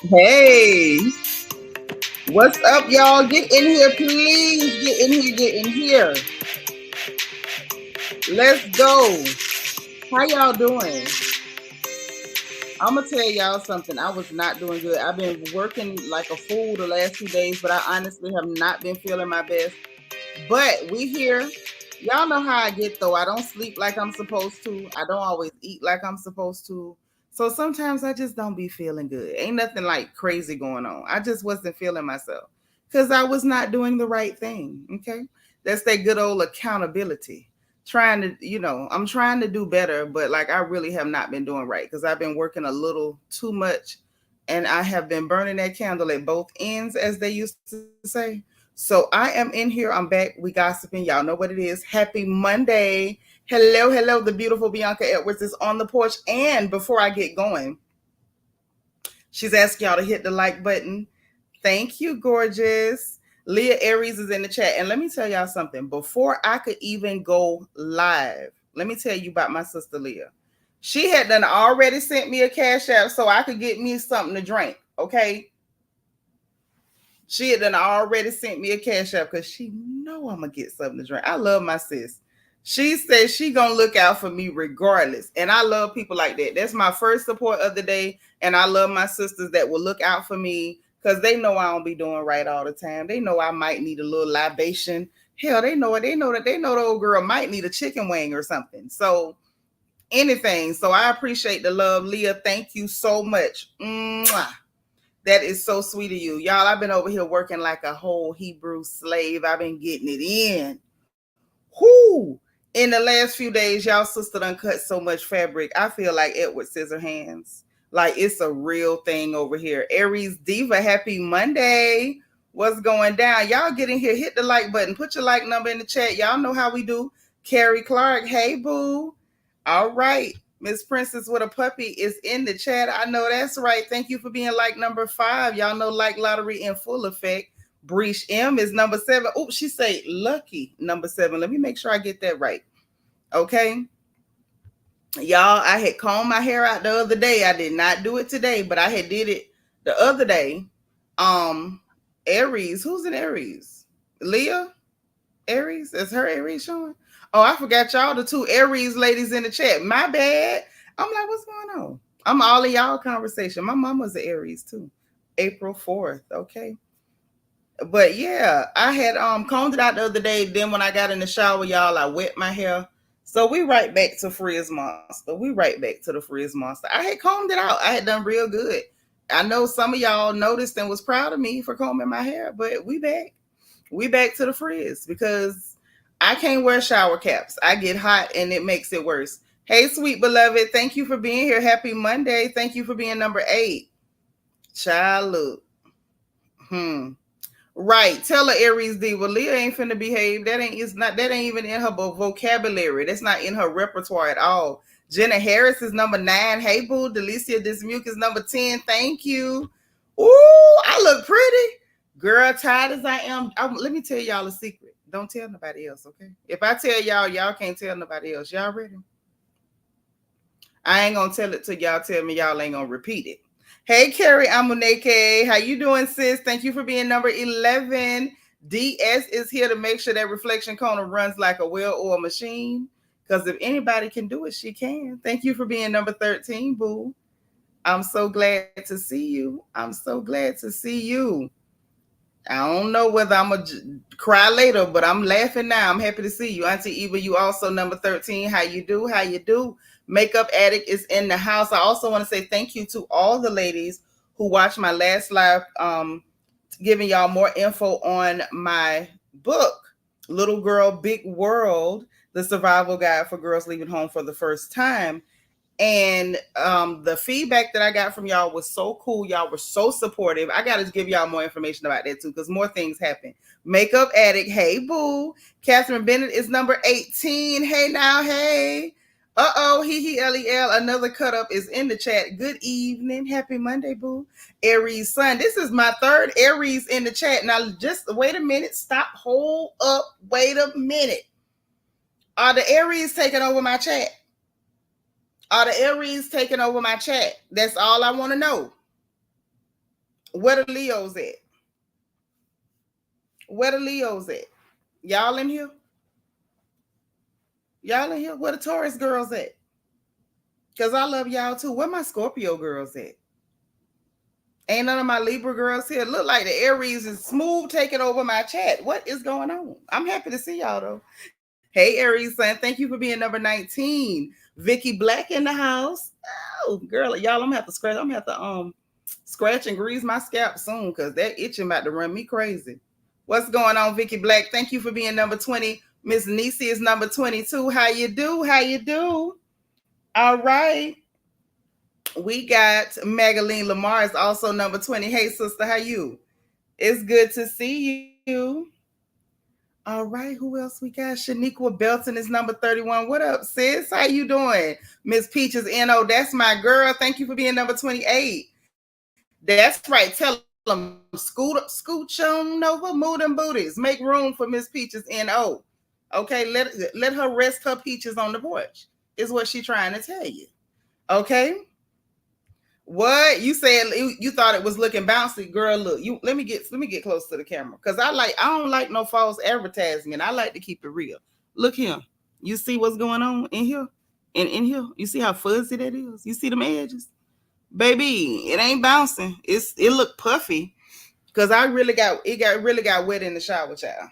Hey, what's up, y'all? Get in here, please. Get in here, get in here. Let's go. How y'all doing? I'm gonna tell y'all something. I was not doing good. I've been working like a fool the last 2 days, but I honestly have not been feeling my best. But we here. Y'all know how I get though. I don't sleep like I'm supposed to. I don't always eat like I'm supposed to. So sometimes I just don't be feeling good. Ain't nothing like crazy going on. I just wasn't feeling myself because I was not doing the right thing. Okay. That's that good old accountability. Trying to, I'm trying to do better, but like I really have not been doing right because I've been working a little too much and I have been burning that candle at both ends, as they used to say. So I am in here. I'm back. We gossiping. Y'all know what it is. Happy Monday. Hello, hello. The beautiful Bianca Edwards is on the porch. And before I get going, she's asking y'all to hit the like button. Thank you, gorgeous. Leah Aries is in the chat. And let me tell y'all something. Before I could even go live, let me tell you about my sister Leah. She had done already sent me a cash app so I could get me something to drink. Okay. She had done already sent me a cash app because she know I'm gonna get something to drink. I love my sis. She said she gonna look out for me regardless, and I love people like that. That's my first support of the day, and I love my sisters that will look out for me because they know I don't be doing right all the time. They know I might need a little libation. Hell, they know it. They know the old girl might need a chicken wing or something. So anything. So I appreciate the love, Leah. Thank you so much. Mwah. That is so sweet of you. Y'all, I've been over here working like a whole Hebrew slave. I've been getting it in. Whoo! In the last few days, y'all sister done cut so much fabric. I feel like Edward Scissorhands. Like it's a real thing over here. Aries Diva, happy Monday. What's going down? Y'all get in here, hit the like button, put your like number in the chat. Y'all know how we do. Carrie Clark, hey boo. All right. Miss Princess with a puppy is in the chat. I know that's right. Thank you for being like number 5. Y'all know like lottery in full effect. Breach M is number 7. Oh, she say lucky number 7. Let me make sure I get that right. Okay. Y'all, I had combed my hair out the other day. I did not do it today, but I had did it the other day. Aries. Who's in Aries? Leah? Aries? Is her Aries showing? Oh, I forgot y'all, the 2 Aries ladies in the chat. My bad. I'm like, what's going on? I'm all in y'all conversation. My mom was an Aries too. April 4th. Okay. But yeah, I had combed it out the other day. Then when I got in the shower, y'all, I wet my hair. So we right back to Frizz Monster. We right back to the Frizz Monster. I had combed it out. I had done real good. I know some of y'all noticed and was proud of me for combing my hair, but we back. We back to the Frizz because I can't wear shower caps. I get hot and it makes it worse. Hey, sweet beloved, thank you for being here. Happy Monday. Thank you for being number 8. Child, look. Right. Tell her Aries D. Well, Leah ain't finna behave. That ain't even in her vocabulary. That's not in her repertoire at all. Jenna Harris is number 9. Hey boo. Delicia Dismuke is number 10. Thank you. Ooh, I look pretty. Girl, tired as let me tell y'all a secret. Don't tell nobody else, okay? If I tell y'all can't tell nobody else. Y'all ready? I ain't gonna tell it till y'all tell me y'all ain't gonna repeat it. Hey, Carrie Amuneke. How you doing, sis? Thank you for being number 11. DS is here to make sure that reflection corner runs like a well-oiled machine. Because if anybody can do it, she can. Thank you for being number 13, boo. I'm so glad to see you. I'm so glad to see you. I don't know whether I'm going to cry later, but I'm laughing now. I'm happy to see you. Auntie Eva, you also number 13. How you do? How you do? Makeup Addict is in the house. I also want to say thank you to all the ladies who watched my last live, giving y'all more info on my book, Little Girl, Big World, The Survival Guide for Girls Leaving Home for the First Time. And the feedback that I got from y'all was so cool. Y'all were so supportive. I got to give y'all more information about that too, because more things happen. Makeup Addict, hey boo. Catherine Bennett is number 18. Hey now, hey. Lel. Another cut up is in the chat. Good evening. Happy Monday, boo. Aries Sun. This is my 3rd Aries in the chat. Now, just wait a minute. Stop. Hold up. Wait a minute. Are the Aries taking over my chat? Are the Aries taking over my chat? That's all I want to know. Where the Leos at? Where the Leos at? Y'all in here? Y'all in here? Where the Taurus girls at? Because I love y'all too. Where my Scorpio girls at? Ain't none of my Libra girls here. Look like the Aries is smooth taking over my chat. What is going on? I'm happy to see y'all though. Hey Aries son, thank you for being number 19. Vicky Black in the house. Oh girl, y'all, I'm gonna have to scratch. I'm gonna have to scratch and grease my scalp soon because that itching about to run me crazy. What's going on, Vicky Black? Thank you for being number 20. Miss Nisi is number 22. How you do? How you do? All right. We got Magaline Lamar is also number 20. Hey, sister, how you? It's good to see you. All right, who else we got? Shaniqua Belton is number 31. What up, sis? How you doing? Miss Peaches N.O., that's my girl. Thank you for being number 28. That's right. Tell them, scooch on over, mood and booties. Make room for Miss Peaches N.O. Okay, let her rest her peaches on the porch, is what she's trying to tell you. Okay? What you said? You thought it was looking bouncy, girl. Look, let me get close to the camera because I don't like no false advertising. I like to keep it real. Look here, you see what's going on in here, and in here, you see how fuzzy that is. You see them edges, baby. It ain't bouncing. It look puffy because it really got wet in the shower, child.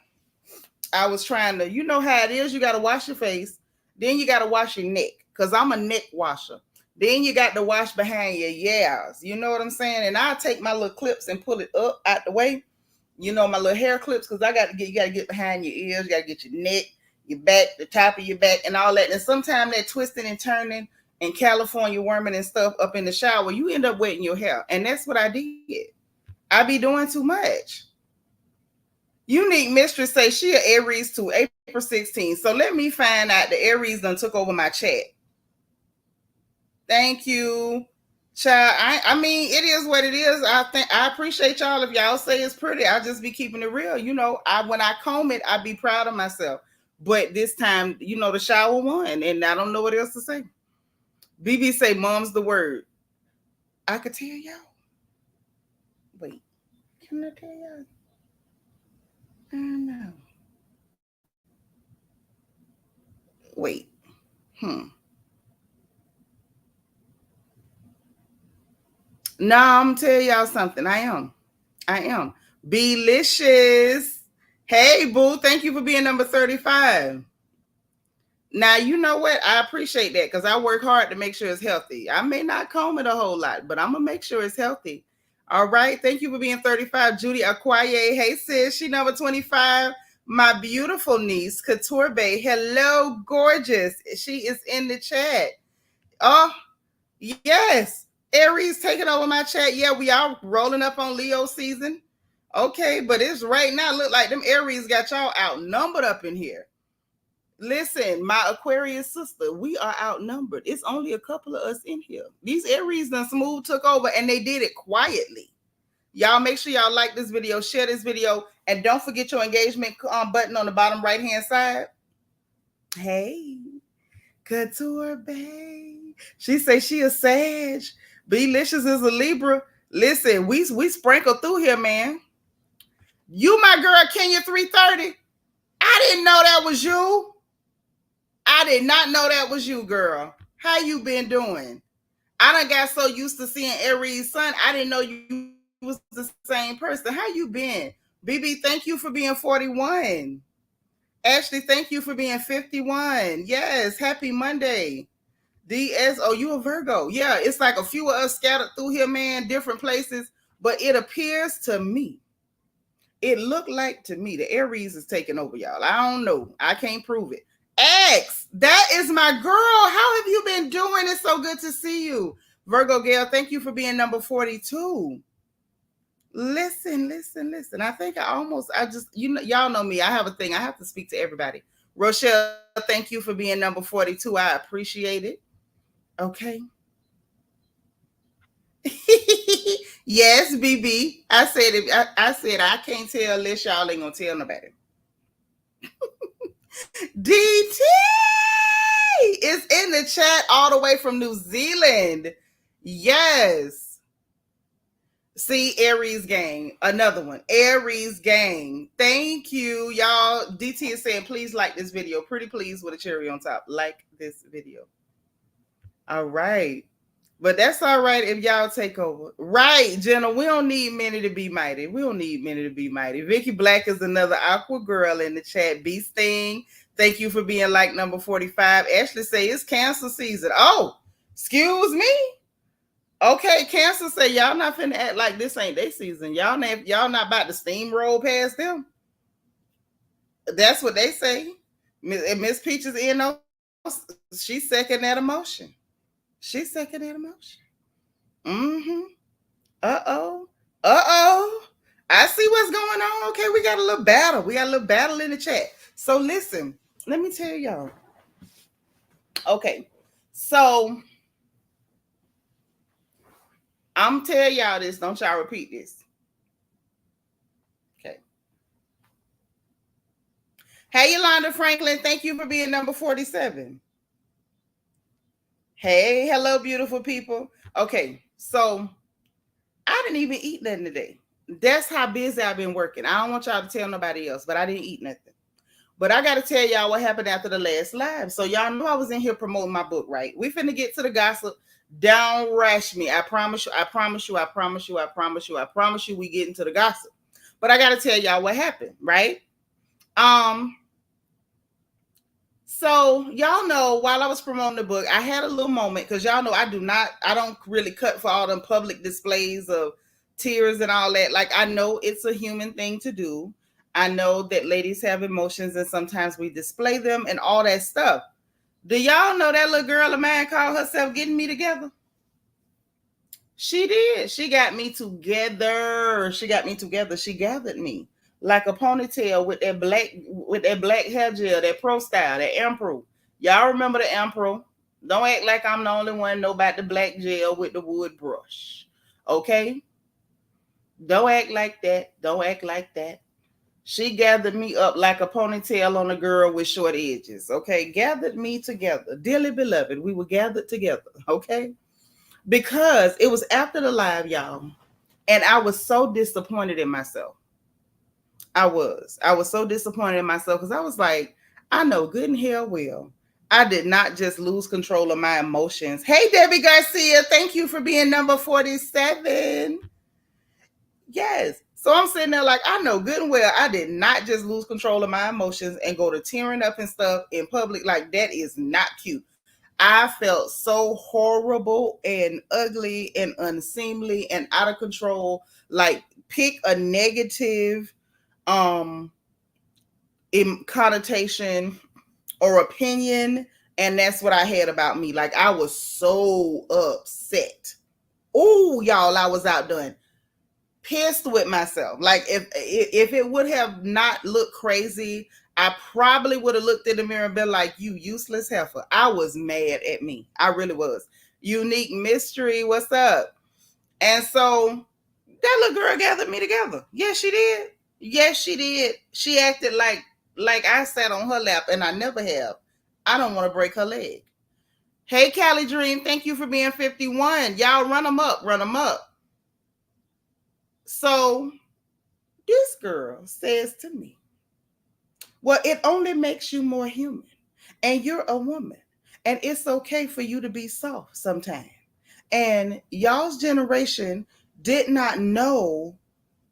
I was trying to, you know how it is. You got to wash your face, then you got to wash your neck because I'm a neck washer. Then you got to wash behind your ears. You know what I'm saying? And I'll take my little clips and pull it up out the way. You know, my little hair clips, because you got to get behind your ears. You got to get your neck, your back, the top of your back, and all that. And sometimes that twisting and turning and California worming and stuff up in the shower, you end up wetting your hair. And that's what I did. I be doing too much. Unique Mistress say she an Aries too, April 16th. So let me find out the Aries done took over my chat. Thank you, child. I mean, it is what it is. I appreciate y'all. If y'all say it's pretty, I'll just be keeping it real. You know, when I comb it, I be proud of myself. But this time, you know, the shower won, and I don't know what else to say. BB say, "Mom's the word." I could tell y'all. Wait, can I tell y'all? I don't know. Wait. No, I'm gonna tell y'all something. I am. Belicious. Hey, boo. Thank you for being number 35. Now, you know what? I appreciate that because I work hard to make sure it's healthy. I may not comb it a whole lot, but I'm going to make sure it's healthy. All right. Thank you for being 35. Judy Acquaye. Hey, sis. She number 25. My beautiful niece, Couture Bay. Hello, gorgeous. She is in the chat. Oh, yes. Aries taking over my chat. Yeah, we are rolling up on Leo season. Okay, but it's right now. Look like them Aries got y'all outnumbered up in here. Listen, my Aquarius sister, we are outnumbered. It's only a couple of us in here. These Aries done smooth took over and they did it quietly. Y'all make sure y'all like this video, share this video, and don't forget your engagement button on the bottom right-hand side. Hey, Couture Bay. She say she a Sag. Belicious is a Libra. Listen, we sprinkle through here, man. You, my girl, Kenya 330. I didn't know that was you. I did not know that was you, girl. How you been doing? I done got so used to seeing Aries sun. I didn't know you was the same person. How you been? BB, thank you for being 41. Ashley, thank you for being 51. Yes, happy Monday. DS, oh, you a Virgo. Yeah, it's like a few of us scattered through here, man, different places. But it appears to me, it looked like to me, the Aries is taking over, y'all. I don't know. I can't prove it. X, that is my girl. How have you been doing? It's so good to see you. Virgo Gail, thank you for being number 42. Listen. I think y'all know me. I have a thing. I have to speak to everybody. Rochelle, thank you for being number 42. I appreciate it. Okay. Yes, BB. I said I can't tell unless y'all ain't gonna tell nobody. DT is in the chat all the way from New Zealand. Yes. See, Aries gang, another one. Aries gang. Thank you, y'all. DT is saying, please like this video. Pretty please with a cherry on top. Like this video. All right. But that's all right if y'all take over. Right, Jenna. We don't need many to be mighty. We don't need many to be mighty. Vicky Black is another awkward girl in the chat. Bee Sting. Thank you for being like number 45. Ashley say it's cancer season. Oh, excuse me. Okay, Cancer say y'all not finna act like this ain't their season. Y'all not about to steamroll past them. That's what they say. Miss Peaches she's second that emotion. She's second that emotion. Mm-hmm. Uh-oh. Uh-oh. I see what's going on. Okay, we got a little battle. We got a little battle in the chat. So listen, let me tell y'all. Okay, so I'm tell y'all this. Don't y'all repeat this. Okay. Hey, Yolanda Franklin. Thank you for being number 47. Hey, hello, beautiful people. Okay, so I didn't even eat nothing today. That's how busy I've been working. I don't want y'all to tell nobody else, but I didn't eat nothing. But I got to tell y'all what happened after the last live. So y'all know I was in here promoting my book, right? We finna get to the gossip. Don't rush me. I promise you, I promise you, I promise you, I promise you, I promise you we get into the gossip. But I got to tell y'all what happened, right? So y'all know while I was promoting the book, I had a little moment because y'all know I don't really cut for all them public displays of tears and all that. Like I know it's a human thing to do. I know that ladies have emotions and sometimes we display them and all that stuff. Do y'all know that little girl of mine called herself Getting Me Together? She did. She got me together. She got me together. She gathered me like a ponytail with that black hair gel, that pro style, that Ampro. Y'all remember the Ampro? Don't act like I'm the only one know about the black gel with the wood brush. Okay? Don't act like that. Don't act like that. She gathered me up like a ponytail on a girl with short edges. Okay? Gathered me together. Dearly beloved, we were gathered together. Okay? Because it was after the live, y'all. And I was so disappointed in myself. I was so disappointed in myself because I was like, I know good and hell well I did not just lose control of my emotions. Hey, Debbie Garcia, thank you for being number 47. Yes. So I'm sitting there like, I know good and well I did not just lose control of my emotions and go to tearing up and stuff in public. Like, that is not cute. I felt so horrible and ugly and unseemly and out of control. Like, pick a negative connotation or opinion, and that's what I had about me. Like, I was so upset. Oh, y'all, I was outdone. Pissed with myself. Like, if it would have not looked crazy, I probably would have looked in the mirror and been like, you useless heifer. I was mad at me. I really was. Unique Mystery, what's up? And so that little girl gathered me together. Yes, she did. Yes, she did. She acted like I sat on her lap, and I never have. I don't want to break her leg. Hey, Callie Dream, thank you for being 51. Y'all run them up, run them up. So this girl says to me, well, it only makes you more human. And you're a woman. And it's okay for you to be soft sometimes. And y'all's generation did not know,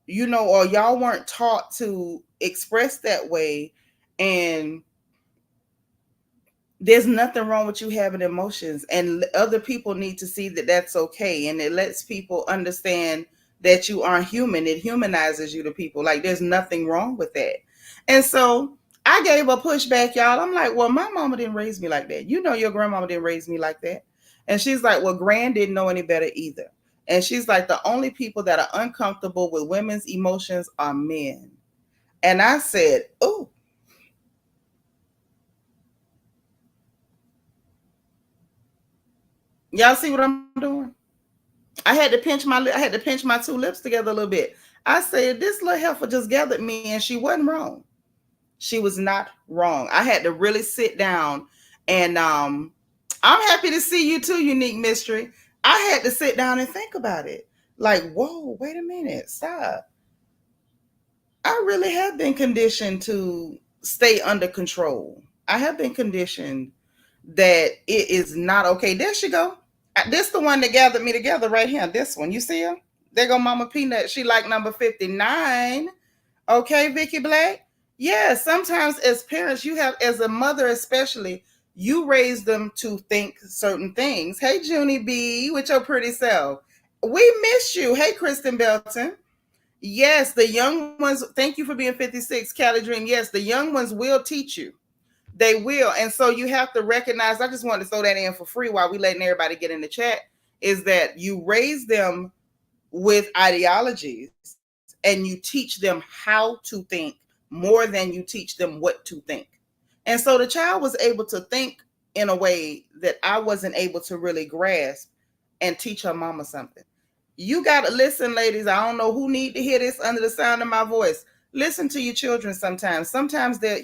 or y'all weren't taught to express that way. And there's nothing wrong with you having emotions. And other people need to see that that's okay. And it lets people understand that you are human. It humanizes you to people. Like, there's nothing wrong with that. And so I gave a pushback, y'all. I'm like, well, my mama didn't raise me like that. Your grandmama didn't raise me like that. And she's like, well, Gran didn't know any better either. And she's like, the only people that are uncomfortable with women's emotions are men. And I said, oh. Y'all see what I'm doing? I had to pinch my two lips together a little bit. I said, this little heifer just gathered me, and she wasn't wrong. She was not wrong. I had to really sit down, and I'm happy to see you too, Unique Mystery. I had to sit down and think about it. Like, whoa, wait a minute, stop. I really have been conditioned to stay under control. I have been conditioned that it is not okay. There she go. This the one that gathered me together right here. This one, you see her? There go Mama Peanut. She like number 59. Okay, Vicky Black. Yeah, sometimes as parents, you have, as a mother especially, you raise them to think certain things. Hey, Junie B, with your pretty self. We miss you. Hey, Kristen Belton. Yes, the young ones, thank you for being 56, Cali Dream. Yes, the young ones will teach you. They will. And so you have to recognize, I just wanted to throw that in for free while we letting everybody get in the chat, is that you raise them with ideologies and you teach them how to think more than you teach them what to think. And so the child was able to think in a way that I wasn't able to really grasp and teach her mama something. You got to listen, ladies. I don't know who need to hear this under the sound of my voice. Listen to your children sometimes. Sometimes they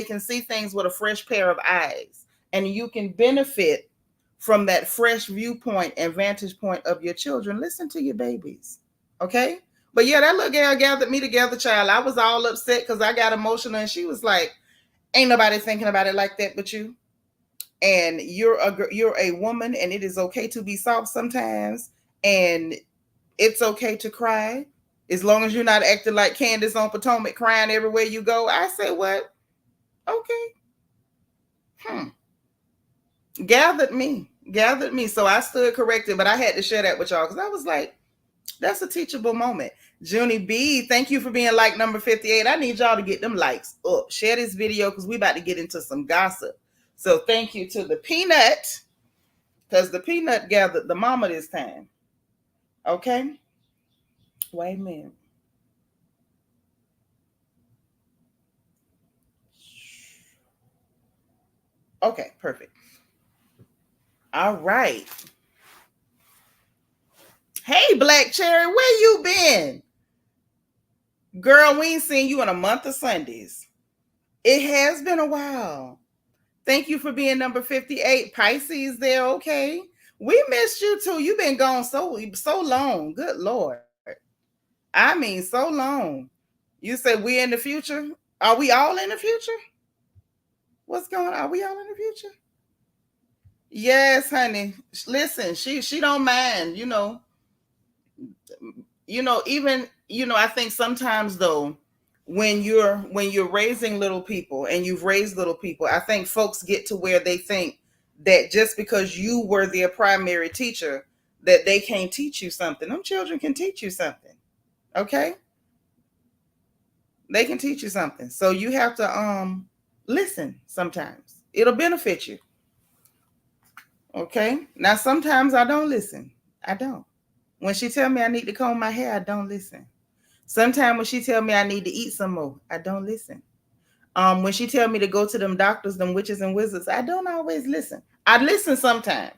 can see things with a fresh pair of eyes, and you can benefit from that fresh viewpoint and vantage point of your children. Listen to your babies. Okay? But yeah, that little girl gathered me together, child. I was all upset because I got emotional, and she was like, ain't nobody thinking about it like that but you. And you're a woman, and it is okay to be soft sometimes. And it's okay to cry as long as you're not acting like Candace on Potomac, crying everywhere you go. I said, what? Okay. Gathered me. So I stood corrected, but I had to share that with y'all because I was like, that's a teachable moment. Junie B, thank you for being like number 58. I need y'all to get them likes up. Share this video because we about to get into some gossip. So thank you to the Peanut, because the Peanut gathered the mama this time. Okay? Wait a minute. Okay, perfect. All right. Hey, Black Cherry, where you been? Girl, we ain't seen you in a month of Sundays. It has been a while. Thank you for being number 58. Pisces there, okay? We missed you too. You've been gone so long. Good Lord. I mean, so long. You said we in the future? Are we all in the future? What's going on? Are we all in the future? Yes, honey. Listen, she don't mind, even I think sometimes though, when you're raising little people and you've raised little people, I think folks get to where they think that just because you were their primary teacher that they can't teach you something. Them children can teach you something. Okay? They can teach you something. So you have to listen sometimes. It'll benefit you. Okay? Now sometimes I don't listen. I don't. When she tell me I need to comb my hair, I don't listen. Sometimes when she tell me I need to eat some more, I don't listen. When she tell me to go to them doctors, them witches and wizards, I don't always listen. I listen sometimes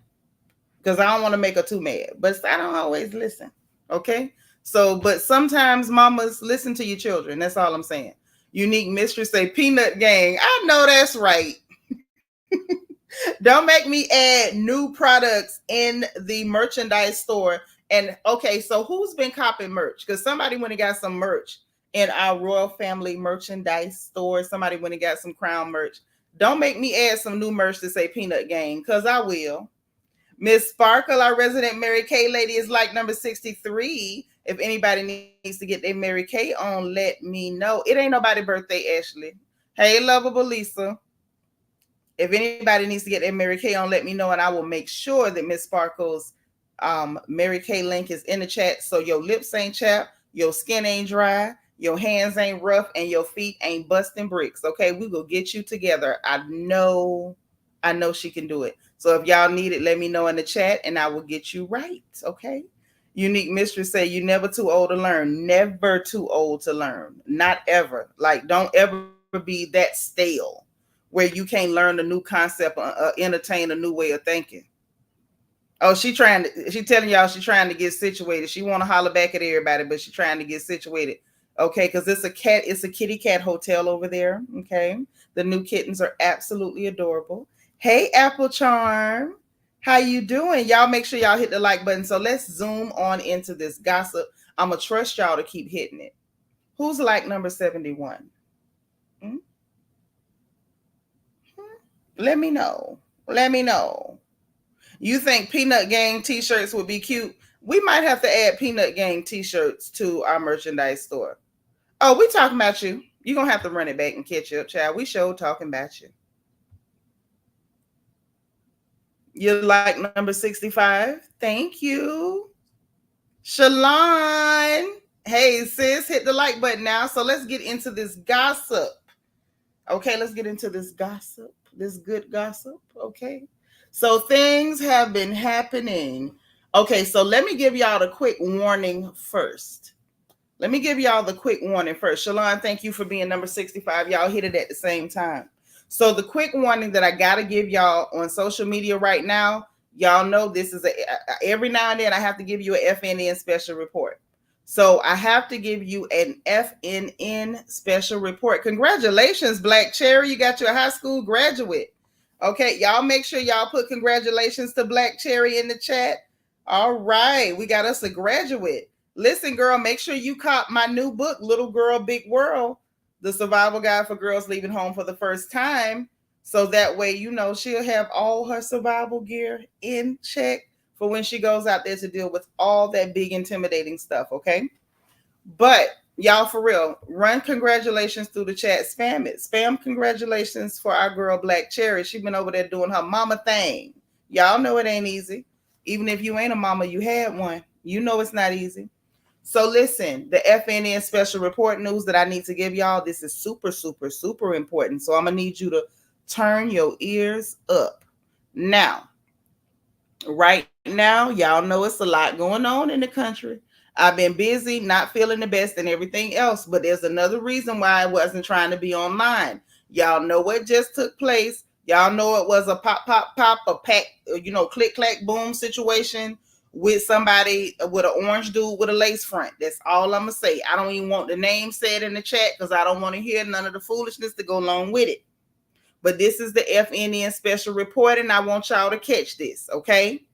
because I don't want to make her too mad, but I don't always listen. Okay? So, but sometimes mamas, listen to your children. That's all I'm saying. Unique Mistress say, Peanut Gang. I know that's right. Don't make me add new products in the merchandise store. And okay, so who's been copping merch? Because somebody went and got some merch in our Royal Family merchandise store. Somebody went and got some Crown merch. Don't make me add some new merch to say Peanut Gang, because I will. Miss Sparkle, our resident Mary Kay lady, is like number 63. If anybody needs to get their Mary Kay on, let me know. It ain't nobody's birthday, Ashley. Hey, lovable Lisa. If anybody needs to get their Mary Kay on, let me know, and I will make sure that Miss Sparkle's Mary Kay link is in the chat, so your lips ain't chapped, your skin ain't dry, your hands ain't rough, and your feet ain't busting bricks. Okay, we will get you together. I know she can do it. So if y'all need it, let me know in the chat, and I will get you right. Okay. Unique Mistress say you never too old to learn. Never too old to learn. Not ever. Like, don't ever be that stale where you can't learn a new concept or entertain a new way of thinking. Oh, she telling y'all she trying to get situated. She want to holler back at everybody, but she trying to get situated. Okay, because it's a kitty cat hotel over there. Okay. The new kittens are absolutely adorable. Hey, Apple Charm. How you doing? Y'all make sure y'all hit the like button. So let's zoom on into this gossip. I'm going to trust y'all to keep hitting it. Who's like number 71? Hmm? Let me know. Let me know. You think Peanut Gang t-shirts would be cute? We might have to add Peanut Gang t-shirts to our merchandise store. Oh, we talking about you. You're going to have to run it back and catch up, child. We sure talking about you. You like number 65? Thank you. Shalon. Hey, sis, hit the like button now. So let's get into this gossip. Okay, let's get into this gossip, this good gossip. Okay. So things have been happening. Okay, so let me give y'all the quick warning first. Shalon, thank you for being number 65. Y'all hit it at the same time. So the quick warning that I got to give y'all on social media right now, y'all know this is every now and then I have to give you an FNN special report. So I have to give you an FNN special report. Congratulations, Black Cherry. You got your high school graduate. Okay, y'all make sure y'all put congratulations to Black Cherry in the chat. All right, we got us a graduate. Listen, girl, make sure you cop my new book, Little Girl, Big World, the survival guide for girls leaving home for the first time. So that way, you know, she'll have all her survival gear in check for when she goes out there to deal with all that big, intimidating stuff, okay? But y'all, for real, run congratulations through the chat. Spam it. Spam congratulations for our girl, Black Cherry. She been over there doing her mama thing. Y'all know it ain't easy. Even if you ain't a mama, you had one. You know it's not easy. So listen, the FNN special report news that I need to give y'all, this is super, super, super important. So I'm going to need you to turn your ears up. Now, right now, y'all know it's a lot going on in the country. I've been busy, not feeling the best and everything else, but there's another reason why I wasn't trying to be online. Y'all know what just took place. Y'all know it was a pop, pop, pop, a pack, click, clack, boom situation with somebody with an orange dude with a lace front. That's all I'm going to say. I don't even want the name said in the chat because I don't want to hear none of the foolishness to go along with it. But this is the FNN special report, and I want y'all to catch this, okay?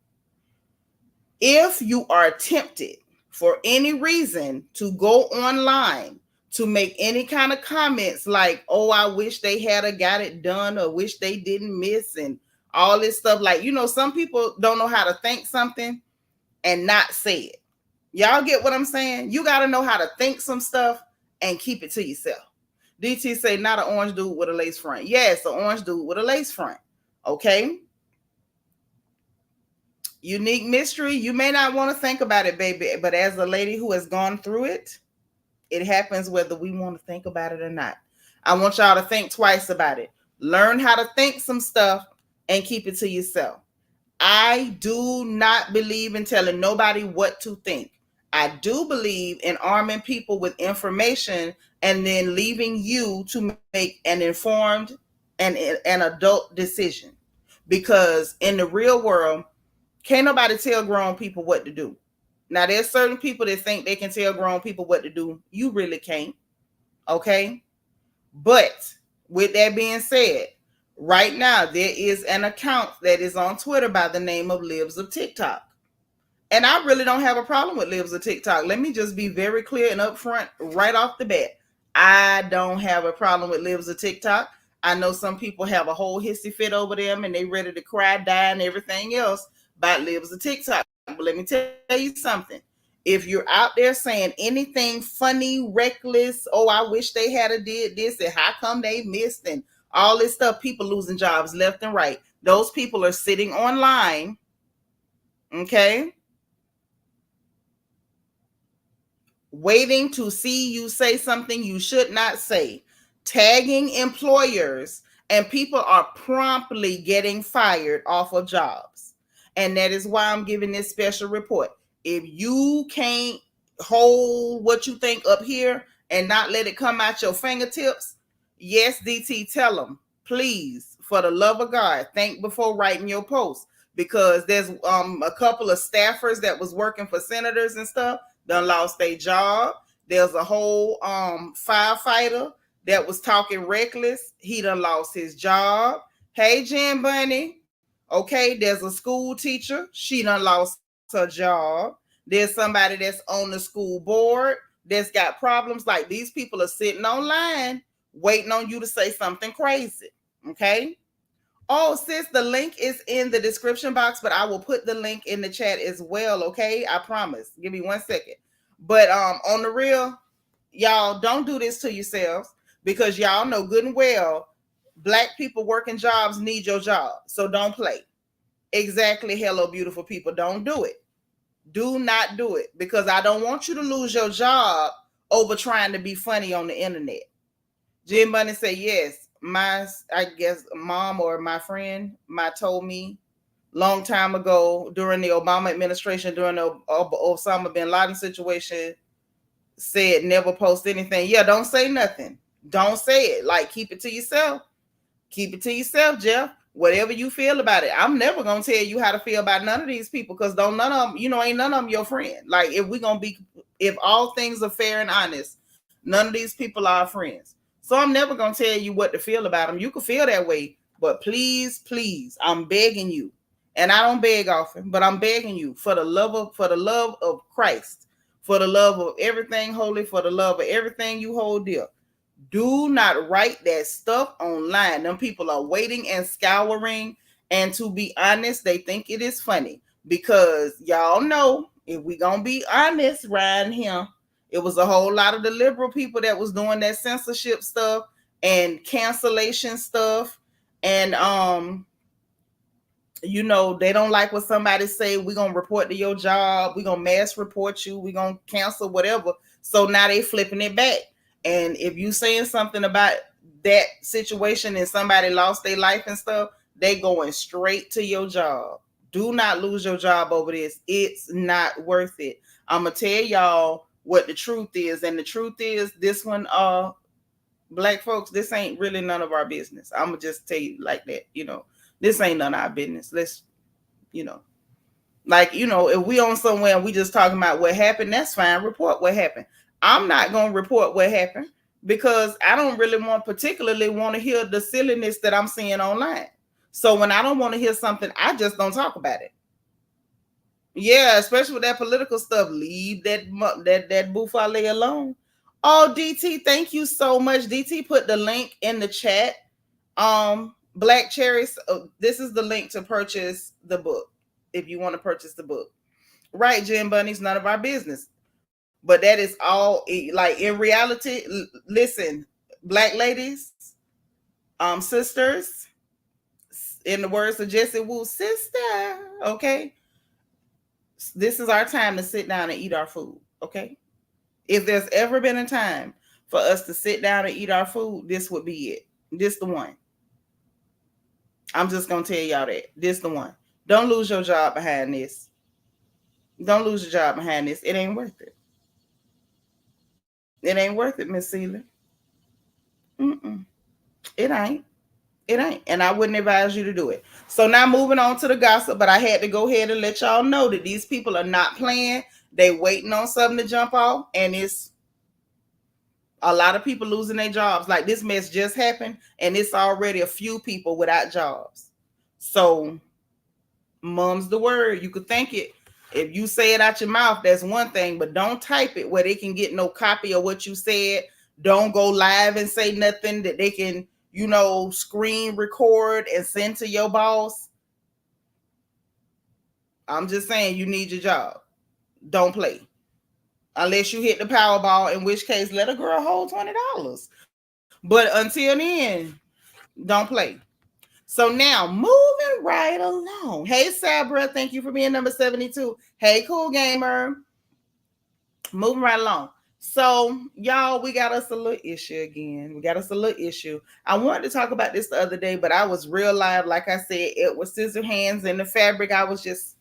If you are tempted for any reason to go online to make any kind of comments like, oh, I wish they had got it done or wish they didn't miss and all this stuff. Like, some people don't know how to think something and not say it. Y'all get what I'm saying? You got to know how to think some stuff and keep it to yourself. DT say, not an orange dude with a lace front. Yes, an orange dude with a lace front. Okay. Unique mystery. You may not want to think about it, baby, but as a lady who has gone through it, it happens whether we want to think about it or not. I want y'all to think twice about it. Learn how to think some stuff and keep it to yourself. I do not believe in telling nobody what to think. I do believe in arming people with information and then leaving you to make an informed and an adult decision. Because in the real world, can't nobody tell grown people what to do. Now, there's certain people that think they can tell grown people what to do. You really can't. Okay? But with that being said, right now, there is an account that is on Twitter by the name of Libs of TikTok. And I really don't have a problem with Libs of TikTok. Let me just be very clear and upfront right off the bat. I don't have a problem with Libs of TikTok. I know some people have a whole hissy fit over them and they ready to cry, die, and everything else about Libs of TikTok. But let me tell you something. If you're out there saying anything funny, reckless, oh, I wish they had did this, and how come they missed, and all this stuff, people losing jobs left and right. Those people are sitting online, okay, waiting to see you say something you should not say, tagging employers, and people are promptly getting fired off of jobs. And that is why I'm giving this special report. If you can't hold what you think up here and not let it come out your fingertips, yes, DT, tell them, please, for the love of God, think before writing your post. Because there's a couple of staffers that was working for senators and stuff done lost their job. There's a whole firefighter that was talking reckless. He done lost his job. Hey, Jen Bunny. Okay, there's a school teacher. She done lost her job. There's somebody that's on the school board that's got problems. Like, these people are sitting online waiting on you to say something crazy. Okay. Oh, sis, the link is in the description box, but I will put the link in the chat as well. Okay. I promise. Give me 1 second. But on the real, y'all don't do this to yourselves, because y'all know good and well Black people working jobs need your job. So don't play. Exactly. Hello, beautiful people. Don't do it. Do not do it, because I don't want you to lose your job over trying to be funny on the internet. Jim Bunny said, yes, I guess, mom or my friend, told me long time ago during the Obama administration, during the Osama bin Laden situation, said never post anything. Yeah, don't say nothing. Don't say it. Like, keep it to yourself. Keep it to yourself, Jeff. Whatever you feel about it. I'm never gonna tell you how to feel about none of these people, because don't none of them, ain't none of them your friend. Like, if all things are fair and honest, none of these people are friends. So I'm never gonna tell you what to feel about them. You can feel that way, but please, please, I'm begging you, and I don't beg often, but I'm begging you, for the love of Christ, for the love of everything holy, for the love of everything you hold dear, do not write that stuff online. Them people are waiting and scouring. And to be honest, they think it is funny, because y'all know, if we gonna be honest around here, it was a whole lot of the liberal people that was doing that censorship stuff and cancellation stuff. And they don't like what somebody say. We're going to report to your job. We're going to mass report you. We're going to cancel whatever. So now they flipping it back. And if you saying something about that situation and somebody lost their life and stuff, they going straight to your job. Do not lose your job over this. It's not worth it. I'm going to tell y'all what the truth is. And the truth is, this one, Black folks, this ain't really none of our business. I'm going to just tell you like that, this ain't none of our business. Let's, if we on somewhere and we just talking about what happened, that's fine. Report what happened. I'm not going to report what happened, because I don't really particularly want to hear the silliness that I'm seeing online. So when I don't want to hear something, I just don't talk about it. Yeah, especially with that political stuff. Leave that buffale alone. Oh, DT, thank you so much. DT put the link in the chat. Black Cherries, this is the link to purchase the book, if you want to purchase the book. Right, Jim Bunny's none of our business. But that is all, like, in reality, listen, Black ladies, sisters, in the words of Jesse Wu, sister, okay? This is our time to sit down and eat our food, okay? If there's ever been a time for us to sit down and eat our food, this would be it. This the one. I'm just going to tell y'all that. This the one. Don't lose your job behind this. Don't lose your job behind this. It ain't worth it. It ain't worth it, Miss Seeley. It ain't. It ain't. And I wouldn't advise you to do it. So now moving on to the gossip, but I had to go ahead and let y'all know that these people are not playing. They waiting on something to jump off, and it's a lot of people losing their jobs. Like, this mess just happened, and it's already a few people without jobs. So mum's the word. You could think it. If you say it out your mouth, that's one thing, but don't type it where they can get no copy of what you said. Don't go live and say nothing that they can, screen record and send to your boss. I'm just saying, you need your job. Don't play. Unless you hit the Powerball, in which case let a girl hold $20. But until then, don't play. So now, moving right along. Hey, Sabra, thank you for being number 72. Hey, Cool Gamer. Moving right along. So, y'all, we got us a little issue again. I wanted to talk about this the other day, but I was real live. Like I said, it was scissor hands in the fabric. I was just...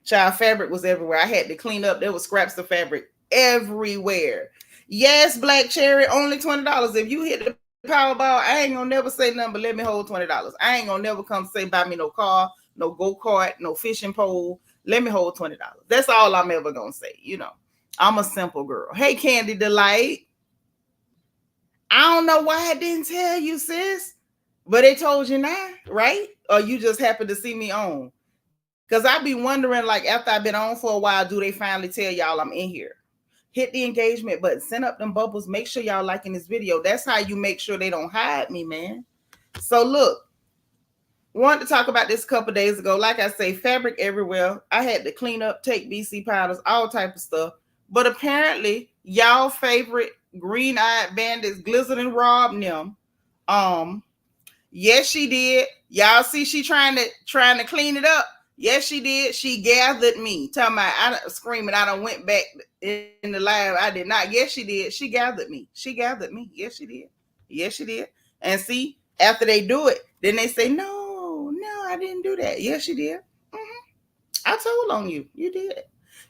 Child, fabric was everywhere. I had to clean up. There was scraps of fabric everywhere. Yes, Black Cherry, only $20. If you hit the Powerball, I ain't gonna never say nothing but let me hold $20. I ain't gonna never come say buy me no car, no go-kart, no fishing pole. Let me hold $20. That's all I'm ever gonna say. I'm a simple girl. Hey, Candy Delight. I don't know why I didn't tell you, sis, but they told you now, right? or you just happen to see me on? Because I be wondering, like, after I've been on for a while, do they finally tell y'all I'm in here? Hit the engagement button, send up them bubbles, make sure y'all liking this video. That's how you make sure they don't hide me, man. So look, wanted to talk about this a couple days ago. Like I say, fabric everywhere. I had to clean up, take BC powders, all type of stuff. But apparently, y'all favorite green-eyed bandits, Glizzard and Rob them. Yes, she did. Y'all see she trying to clean it up. Yes, she did. She gathered me. Talking about I screaming. I done went back in the live. I did not. Yes, she did. She gathered me. She gathered me. Yes, she did. Yes, she did. And see, after they do it, then they say, no, I didn't do that. Yes, she did. I told on you. You did.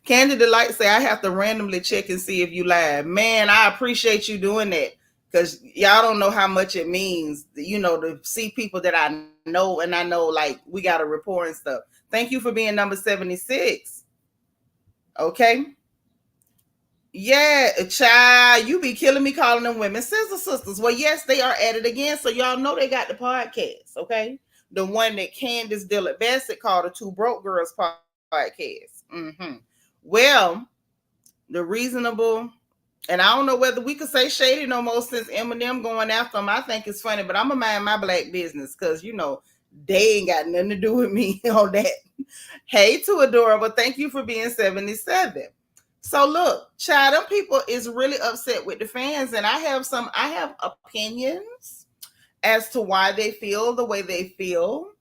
Candy Delight say, I have to randomly check and see if you live. Man, I appreciate you doing that. Because y'all don't know how much it means, to see people that I know, and I know, like, we got a rapport and stuff. Thank you for being number 76. Okay? Yeah, child, you be killing me calling them women Scissor Sisters. Well, yes, they are at it again, so y'all know they got the podcast, okay? The one that Candace Dillard Bassett called the Two Broke Girls podcast. Well, the reasonable... And I don't know whether we could say shady no more since Eminem going after them. I think it's funny, but I'm going to mind my black business because, they ain't got nothing to do with me on that. Hey, to Adorable, thank you for being 77. So look, child, them people is really upset with the fans, and I have opinions as to why they feel the way they feel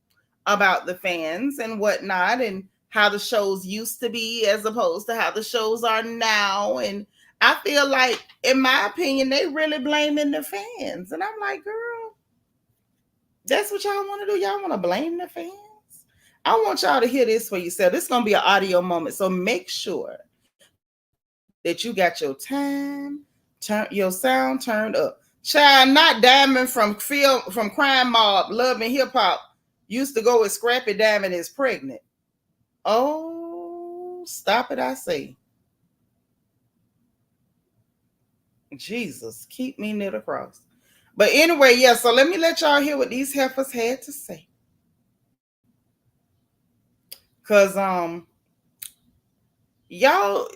about the fans and whatnot, and how the shows used to be as opposed to how the shows are now. And I feel like, in my opinion, they really blaming the fans. And I'm like, girl, that's what y'all want to do? Y'all want to blame the fans? I want y'all to hear this for yourself. This is going to be an audio moment. So make sure that you got your your sound turned up. Child, not Diamond from Crime Mob, Love and Hip Hop, used to go with Scrappy Diamond is pregnant. Oh, stop it, I say. Jesus, keep me near the cross. But anyway, yeah, so let me let y'all hear what these heifers had to say. Because, y'all,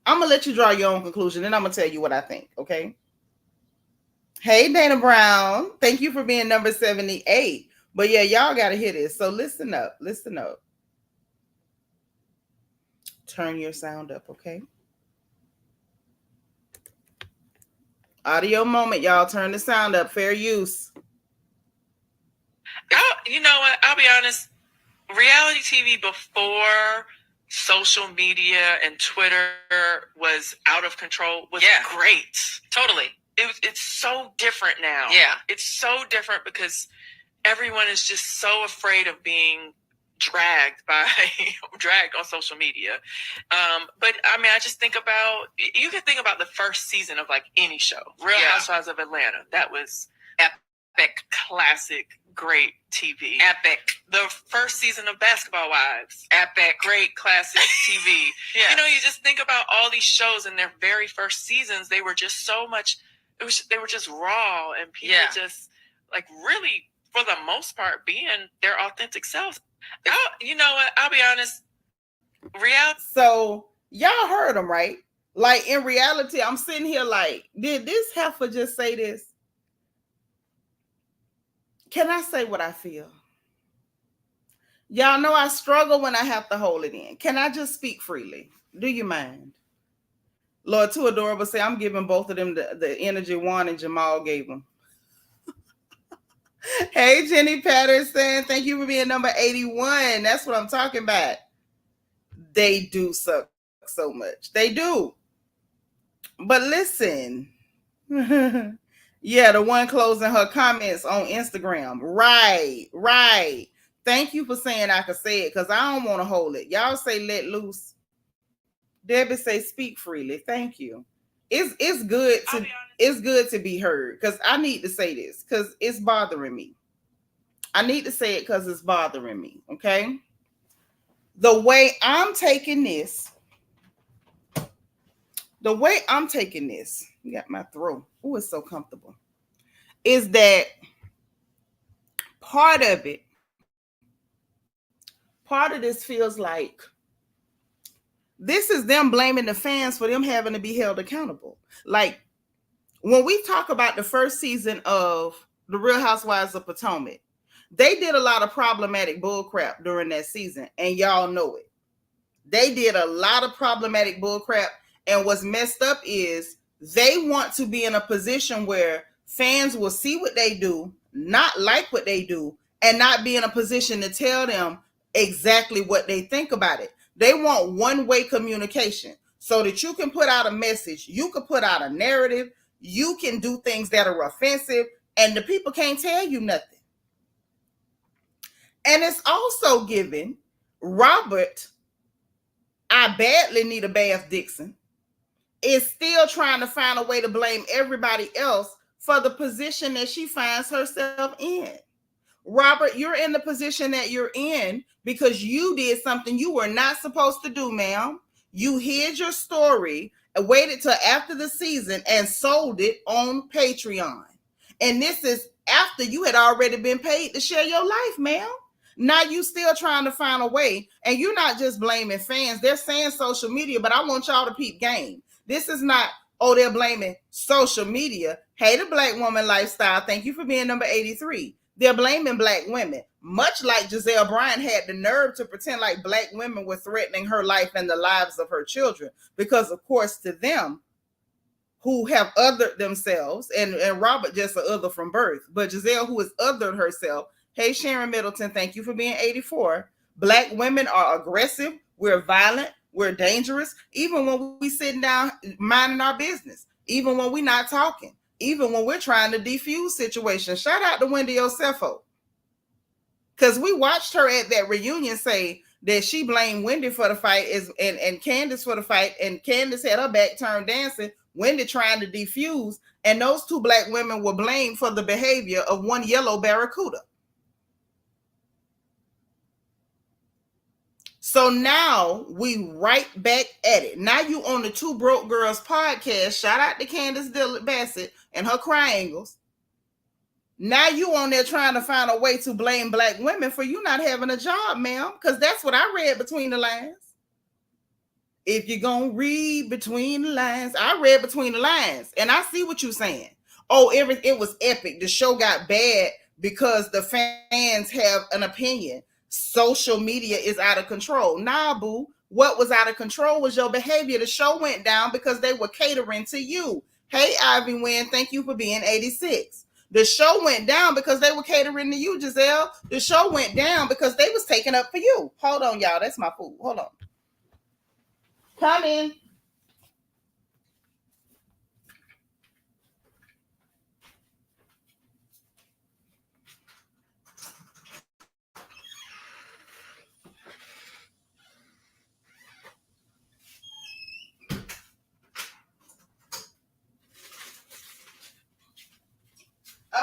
I'm going to let you draw your own conclusion, and I'm going to tell you what I think, okay? Hey, Dana Brown, thank you for being number 78. But yeah, y'all got to hear this. So listen up. Turn your sound up, okay? Audio moment, y'all. Turn the sound up. Fair use. You know what? I'll be honest. Reality TV before social media and Twitter was out of control was great. Totally. It's so different now. Yeah. It's so different because everyone is just so afraid of being dragged on social media. But I mean, I just think about, you can think about the first season of like any show, Real Housewives of Atlanta. That was epic, classic, great TV. Epic. The first season of Basketball Wives. Epic. Great, classic TV. Yeah. You just think about all these shows in their very first seasons, they were just so much, they were just raw, and people just like really, for the most part, being their authentic selves. You know what? I'll be honest. So y'all heard them, right? Like, in reality, I'm sitting here like, did this heifer just say this? Can I say what I feel? Y'all know I struggle when I have to hold it in. Can I just speak freely? Do you mind? Lord, Too Adorable say, I'm giving both of them the energy Juan and Jamal gave them. Hey, Jenny Patterson, thank you for being number 81. That's what I'm talking about. They do suck so much. They do. But listen. Yeah, the one closing her comments on Instagram. Right. Thank you for saying I could say it, because I don't want to hold it. Y'all say let loose. Debbie say speak freely. Thank you. It's good to be heard, because I need to say this because it's bothering me. I need to say it because it's bothering me. Okay. The way I'm taking this, you got my throat. Oh, it's so comfortable. Is that part of it part of this feels like this is them blaming the fans for them having to be held accountable. Like when we talk about the first season of The Real Housewives of Potomac, they did a lot of problematic bullcrap during that season, and y'all know it. They did a lot of problematic bullcrap, and what's messed up is they want to be in a position where fans will see what they do, not like what they do, and not be in a position to tell them exactly what they think about it. They want one-way communication so that you can put out a message, you can put out a narrative, you can do things that are offensive, and the people can't tell you nothing. And it's also giving Robert, I badly need a bath, Dixon, is still trying to find a way to blame everybody else for the position that she finds herself in. Robert, you're in the position that you're in because you did something you were not supposed to do, ma'am. You hid your story and waited till after the season and sold it on Patreon. And this is after you had already been paid to share your life, ma'am. Now you still trying to find a way, and you're not just blaming fans. They're saying social media, but I want y'all to peep game. This is not, oh, they're blaming social media. Hey, the Black woman lifestyle. Thank you for being number 83. They're blaming Black women, much like Gizelle Bryant had the nerve to pretend like Black women were threatening her life and the lives of her children. Because, of course, to them who have othered themselves, and Robert just an other from birth, but Gizelle, who has othered herself. Hey, Sharon Middleton, thank you for being 84. Black women are aggressive. We're violent. We're dangerous. Even when we sitting down minding our business. Even when we're not talking. Even when we're trying to defuse situations. Shout out to Wendy Osefo. Because we watched her at that reunion say that she blamed Wendy for the fight and Candace for the fight. And Candace had her back turned dancing. Wendy trying to defuse. And those two Black women were blamed for the behavior of one yellow barracuda. So now we right back at it. Now you on the Two Broke Girls podcast. Shout out to Candace Bassett and her triangles. Now you on there trying to find a way to blame Black women for you not having a job, ma'am. Because that's what I read between the lines. If you're going to read between the lines, I read between the lines. And I see what you're saying. Oh, it was epic. The show got bad because the fans have an opinion. Social media is out of control. Nah, boo. What was out of control was your behavior. The show went down because they were catering to you. Hey, Ivy Wynn, thank you for being 86. The show went down because they were catering to you, Gizelle. The show went down because they was taking up for you. Hold on, y'all. That's my food. Hold on. Come in.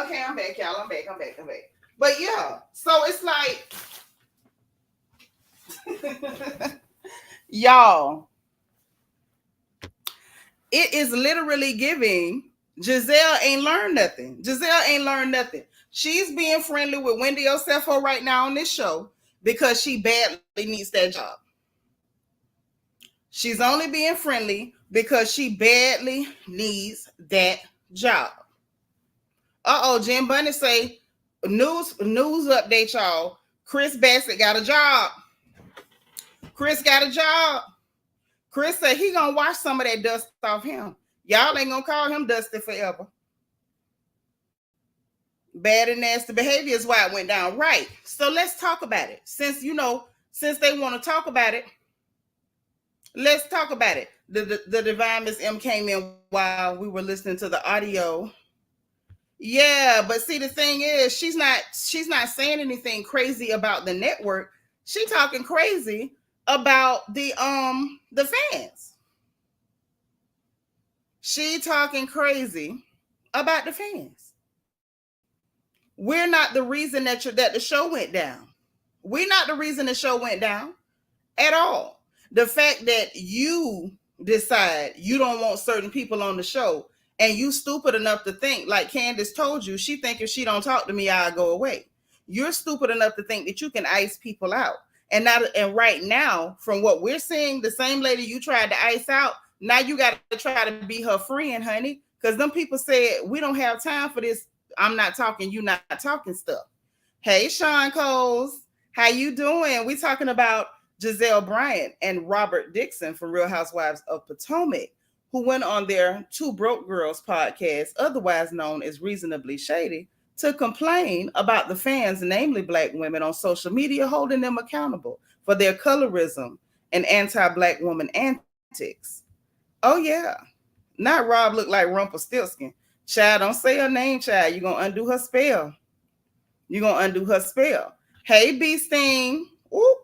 Okay, I'm back, y'all. I'm back. But yeah, so it's like, y'all, it is literally giving Gizelle ain't learned nothing. She's being friendly with Wendy Osefo right now on this show because she badly needs that job. She's only being friendly because she badly needs that job. Jim Bunny say, news update, y'all. Chris Bassett got a job. Chris said he gonna wash some of that dust off him. Y'all ain't gonna call him Dusty forever. Bad and nasty behavior is why it went down. Right. So let's talk about it. Since they want to talk about it, let's talk about it. The Divine Miss M came in while we were listening to the audio. Yeah, but see, the thing is, she's not saying anything crazy about the network. She talking crazy about the fans. She talking crazy about the fans. We're not the reason that the show went down. We're not the reason the show went down at all. The fact that you decide you don't want certain people on the show, and you stupid enough to think, like Candace told you, she think if she don't talk to me, I'll go away. You're stupid enough to think that you can ice people out. And right now, from what we're seeing, the same lady you tried to ice out, now you got to try to be her friend, honey. Because them people said, we don't have time for this. I'm not talking, you not talking stuff. Hey, Sean Coles, how you doing? We talking about Gizelle Bryant and Robert Dixon from Real Housewives of Potomac, who went on their Two Broke Girls podcast, otherwise known as Reasonably Shady, to complain about the fans, namely Black women on social media, holding them accountable for their colorism and anti-Black woman antics. Oh, yeah. Not Rob look like Rumpelstiltskin. Child, don't say her name, child. You're going to undo her spell. You're going to undo her spell. Hey, Bee Sting. Ooh,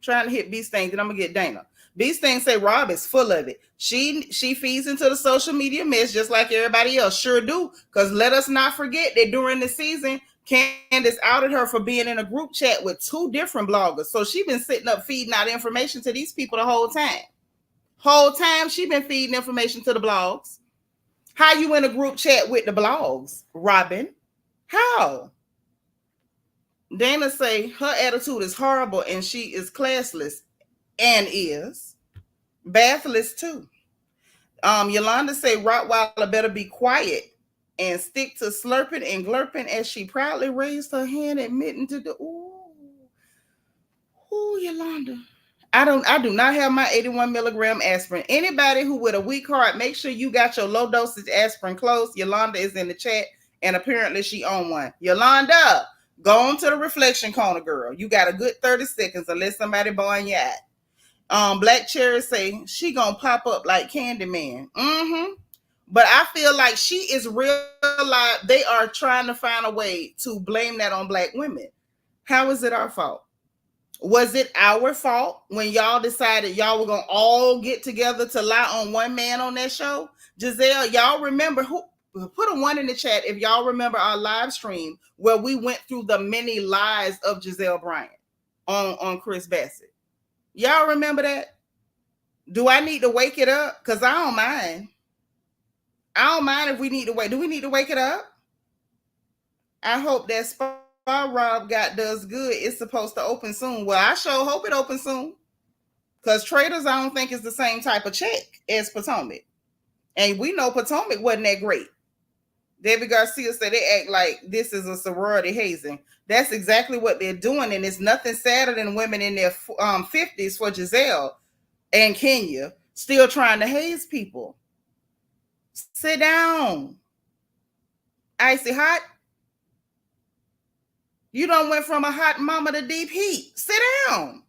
trying to hit Bee Sting. Then I'm going to get Dana. Bee Sting say Rob is full of it. She feeds into the social media mess just like everybody else. Sure do. Because let us not forget that during the season, Candace outed her for being in a group chat with 2 different bloggers. So she been sitting up feeding out information to these people the whole time. Whole time she been feeding information to the blogs. How you in a group chat with the blogs, Robyn? How? Dana say her attitude is horrible and she is classless and is bathless too. Yolanda say Rottweiler better be quiet and stick to slurping and glurping as she proudly raised her hand, admitting to the ooh, Yolanda. I do not have my 81 milligram aspirin. Anybody who with a weak heart, make sure you got your low dosage aspirin close. Yolanda is in the chat, and apparently she on one. Yolanda, go on to the reflection corner, girl. You got a good 30 seconds unless somebody buying you out. Black Cherry say she gonna pop up like Candyman. But I feel like she is real life. They are trying to find a way to blame that on Black women. How is it our fault? Was it our fault when y'all decided y'all were gonna all get together to lie on one man on that show? Gizelle, y'all remember who? Put a 1 in the chat if y'all remember our live stream where we went through the many lies of Gizelle Bryant on Chris Bassett. Y'all remember that? Do I need to wake it up? Because I don't mind. I don't mind if we need to wake. Do we need to wake it up? I hope that Spa Rob does good. It's supposed to open soon. Well, I sure hope it opens soon. Because Traders, I don't think is the same type of check as Potomac. And we know Potomac wasn't that great. David Garcia said they act like this is a sorority hazing. That's exactly what they're doing. And it's nothing sadder than women in their 50s for Gizelle and Kenya still trying to haze people. Sit down. Icy hot. You done went from a hot mama to deep heat. Sit down.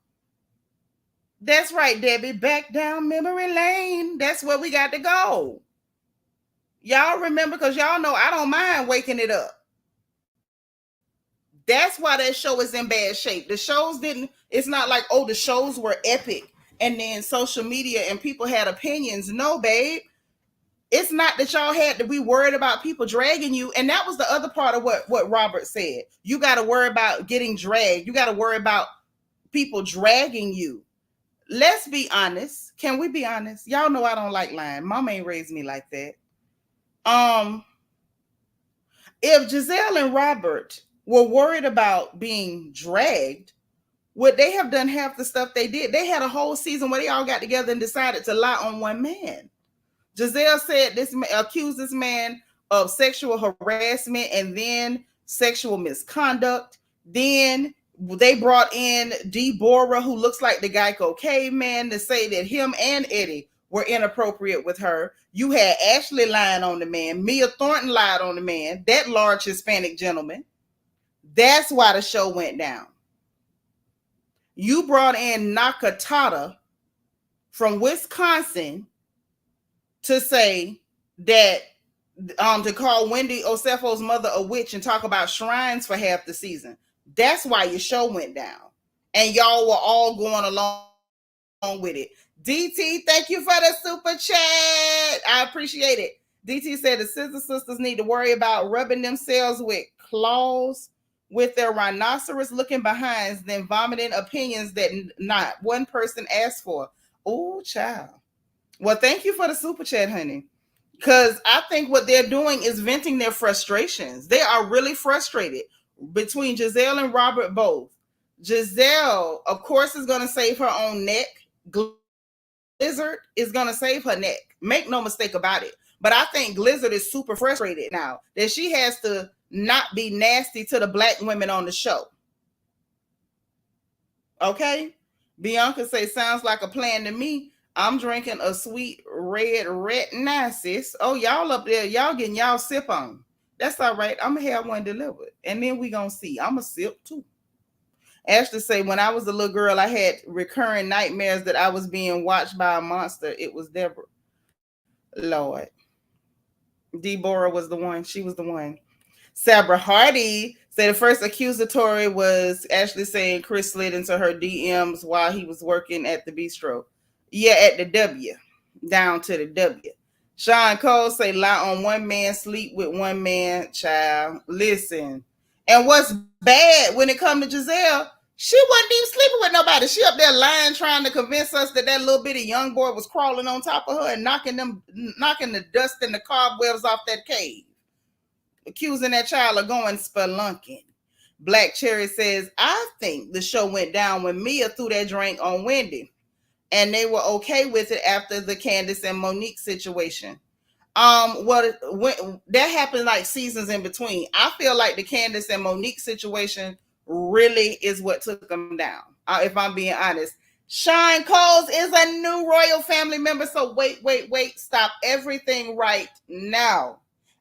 That's right, Debbie. Back down memory lane. That's where we got to go. Y'all remember, because y'all know I don't mind waking it up. That's why that show is in bad shape. The shows it's not like, oh, the shows were epic and then social media and people had opinions. No, babe. It's not that y'all had to be worried about people dragging you. And that was the other part of what Robert said. You got to worry about getting dragged. You got to worry about people dragging you. Let's be honest. Can we be honest? Y'all know I don't like lying. Mama ain't raised me like that. If Gizelle and Robert were worried about being dragged, would they have done half the stuff they did? They had a whole season where they all got together and decided to lie on one man. Giselle said accused this man of sexual harassment and then sexual misconduct. Then they brought in Deborah, who looks like the Geico caveman, to say that him and Eddie were inappropriate with her. You had Ashley lying on the man. Mia Thornton lied on the man, that large Hispanic gentleman. That's why the show went down. You brought in Nakatata from Wisconsin to say that, to call Wendy Osefo's mother a witch and talk about shrines for half the season. That's why your show went down. And y'all were all going along with it. DT, thank you for the super chat. I appreciate it. DT said the Scissor Sisters need to worry about rubbing themselves with claws with their rhinoceros-looking behinds, then vomiting opinions that not one person asked for. Oh, child. Well, thank you for the super chat, honey. Because I think what they're doing is venting their frustrations. They are really frustrated between Gizelle and Robert both. Gizelle, of course, is going to save her own neck. Blizzard is going to save her neck. Make no mistake about it. But I think Blizzard is super frustrated now that she has to not be nasty to the black women on the show. Okay? Bianca say, sounds like a plan to me. I'm drinking a sweet red retinosis. Oh, y'all up there, y'all getting y'all sip on. That's all right. I'm going to have one delivered. And then we going to see. I'm going to sip too. Ashley say, when I was a little girl, I had recurring nightmares that I was being watched by a monster. It was Deborah. Lord. Deborah was the one. She was the one. Sabra Hardy said the first accusatory was Ashley saying Chris slid into her DMs while he was working at the bistro. Yeah, at the W. Down to the W. Sean Cole say lie on one man, sleep with one man, child. Listen. And what's bad when it comes to Gizelle, she wasn't even sleeping with nobody. She up there lying, trying to convince us that little bitty young boy was crawling on top of her and knocking the dust and the cobwebs off that cave. Accusing that child of going spelunking. Black Cherry says, I think the show went down when Mia threw that drink on Wendy. And they were okay with it after the Candace and Monique situation. When that happened like seasons in between. I feel like the Candace and Monique situation really is what took them down. If I'm being honest. Sean Coles is a new royal family member. So wait. Stop everything right now.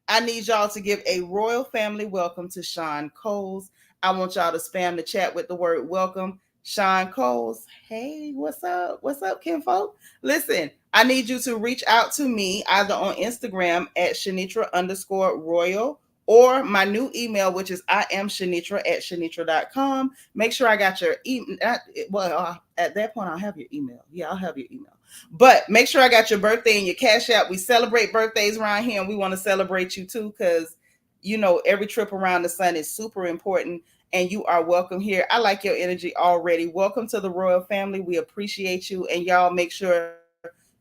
I need y'all to give a royal family welcome to Sean Coles. I want y'all to spam the chat with the word welcome. Sean Coles, hey, what's up? What's up, kinfolk? Listen, I need you to reach out to me either on Instagram at Shanitra_royal or my new email, which is iamshanitra@shanitra.com. Make sure I got your email. Well, at that point, I'll have your email. Yeah, I'll have your email. But make sure I got your birthday and your cash out. We celebrate birthdays around here, and we want to celebrate you too, because, you know, every trip around the sun is super important. And you are welcome here. I like your energy already. Welcome to the royal family. We appreciate you. And y'all make sure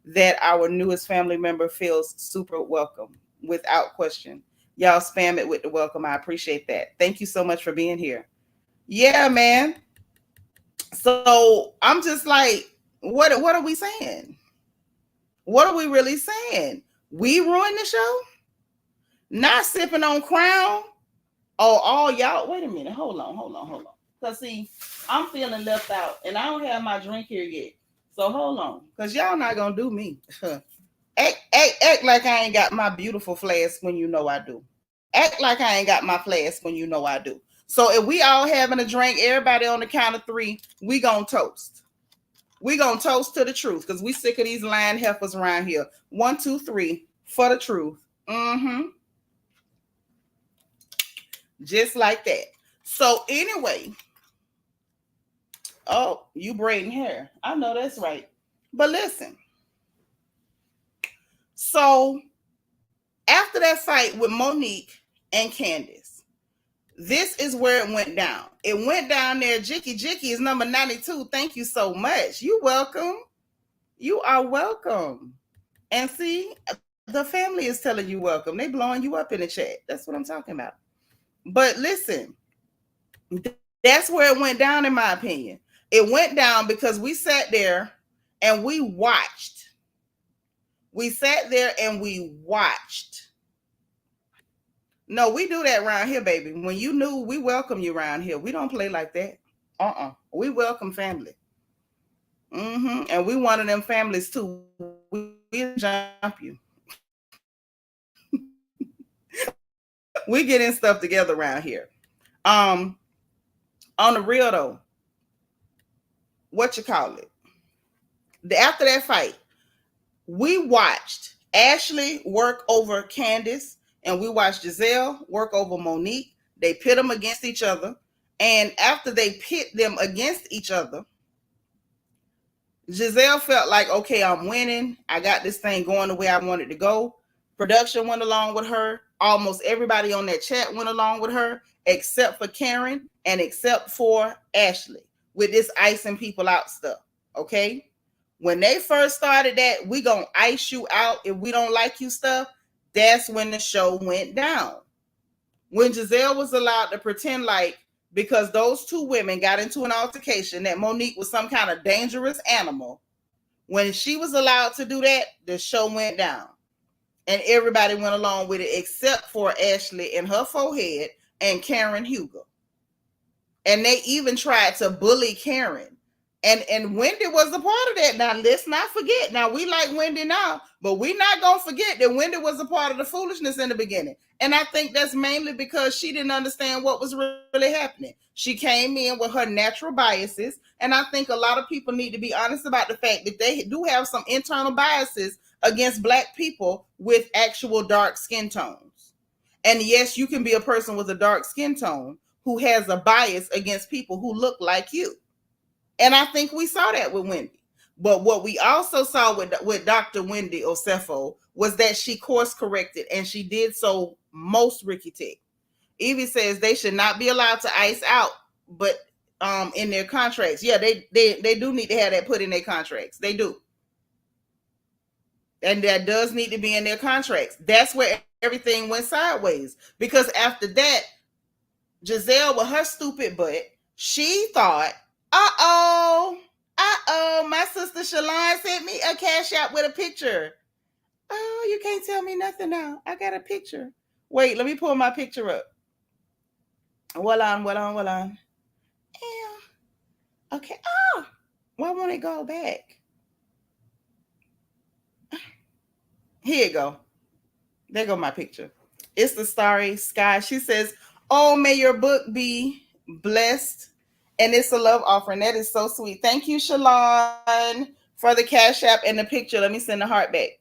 that our newest family member feels super welcome without question. Y'all spam it with the welcome. I appreciate that. Thank you so much for being here. Yeah, man. So I'm just like, what are we saying? What are we really saying? We ruined the show? Not sipping on Crown? Oh, all y'all, wait a minute. Hold on. Because, see, I'm feeling left out, and I don't have my drink here yet. So, hold on, because y'all not going to do me. act like I ain't got my beautiful flask when you know I do. Act like I ain't got my flask when you know I do. So, if we all having a drink, everybody on the count of 3, we going to toast. We going to toast to the truth, because we sick of these lying heifers around here. 1, 2, 3, for the truth. Just like that. So anyway, oh, you braiding hair. I know that's right. But listen. So after that fight with Monique and Candace, this is where it went down. It went down there. Jicky is number 92. Thank you so much. You welcome. You are welcome. And see, the family is telling you welcome. They blowing you up in the chat. That's what I'm talking about. But listen, that's where it went down, in my opinion. It went down because we sat there and we watched. We sat there and we watched. No, we do that around here, baby. When you knew, we welcome you around here. We don't play like that. We welcome family. And we one of them families too. We jump you. We getting stuff together around here. On the real though, what you call it? After that fight, we watched Ashley work over Candace, and we watched Gizelle work over Monique. They pit them against each other, and after they pit them against each other, Gizelle felt like, okay, I'm winning. I got this thing going the way I wanted to go. Production went along with her. Almost everybody on that chat went along with her, except for Karen and except for Ashley with this icing people out stuff. Okay. When they first started that, we gonna ice you out if we don't like you stuff, that's when the show went down. When Gizelle was allowed to pretend like because those two women got into an altercation that Monique was some kind of dangerous animal. When she was allowed to do that, the show went down. And everybody went along with it except for Ashley and her forehead and Karen Huger. And they even tried to bully Karen. And Wendy was a part of that. Now, let's not forget. Now, we like Wendy now, but we're not going to forget that Wendy was a part of the foolishness in the beginning. And I think that's mainly because she didn't understand what was really happening. She came in with her natural biases. And I think a lot of people need to be honest about the fact that they do have some internal biases against Black people with actual dark skin tones. And yes, you can be a person with a dark skin tone who has a bias against people who look like you. And I think we saw that with Wendy. But what we also saw with Dr. Wendy Osefo was that she course corrected, and she did so most Ricky Tech. Evie says they should not be allowed to ice out, but in their contracts. Yeah, they do need to have that put in their contracts. They do. And that does need to be in their contracts. That's where everything went sideways. Because after that, Gizelle with her stupid butt, she thought, my sister Shalon sent me a cash out with a picture. Oh, you can't tell me nothing now. I got a picture. Wait, let me pull my picture up. Hold on. Yeah. Okay. Oh, why won't it go back? Here you go. There go my picture. It's the starry sky. She says, oh, may your book be blessed. And it's a love offering. That is so sweet. Thank you, Shalon, for the cash app and the picture. Let me send the heart back.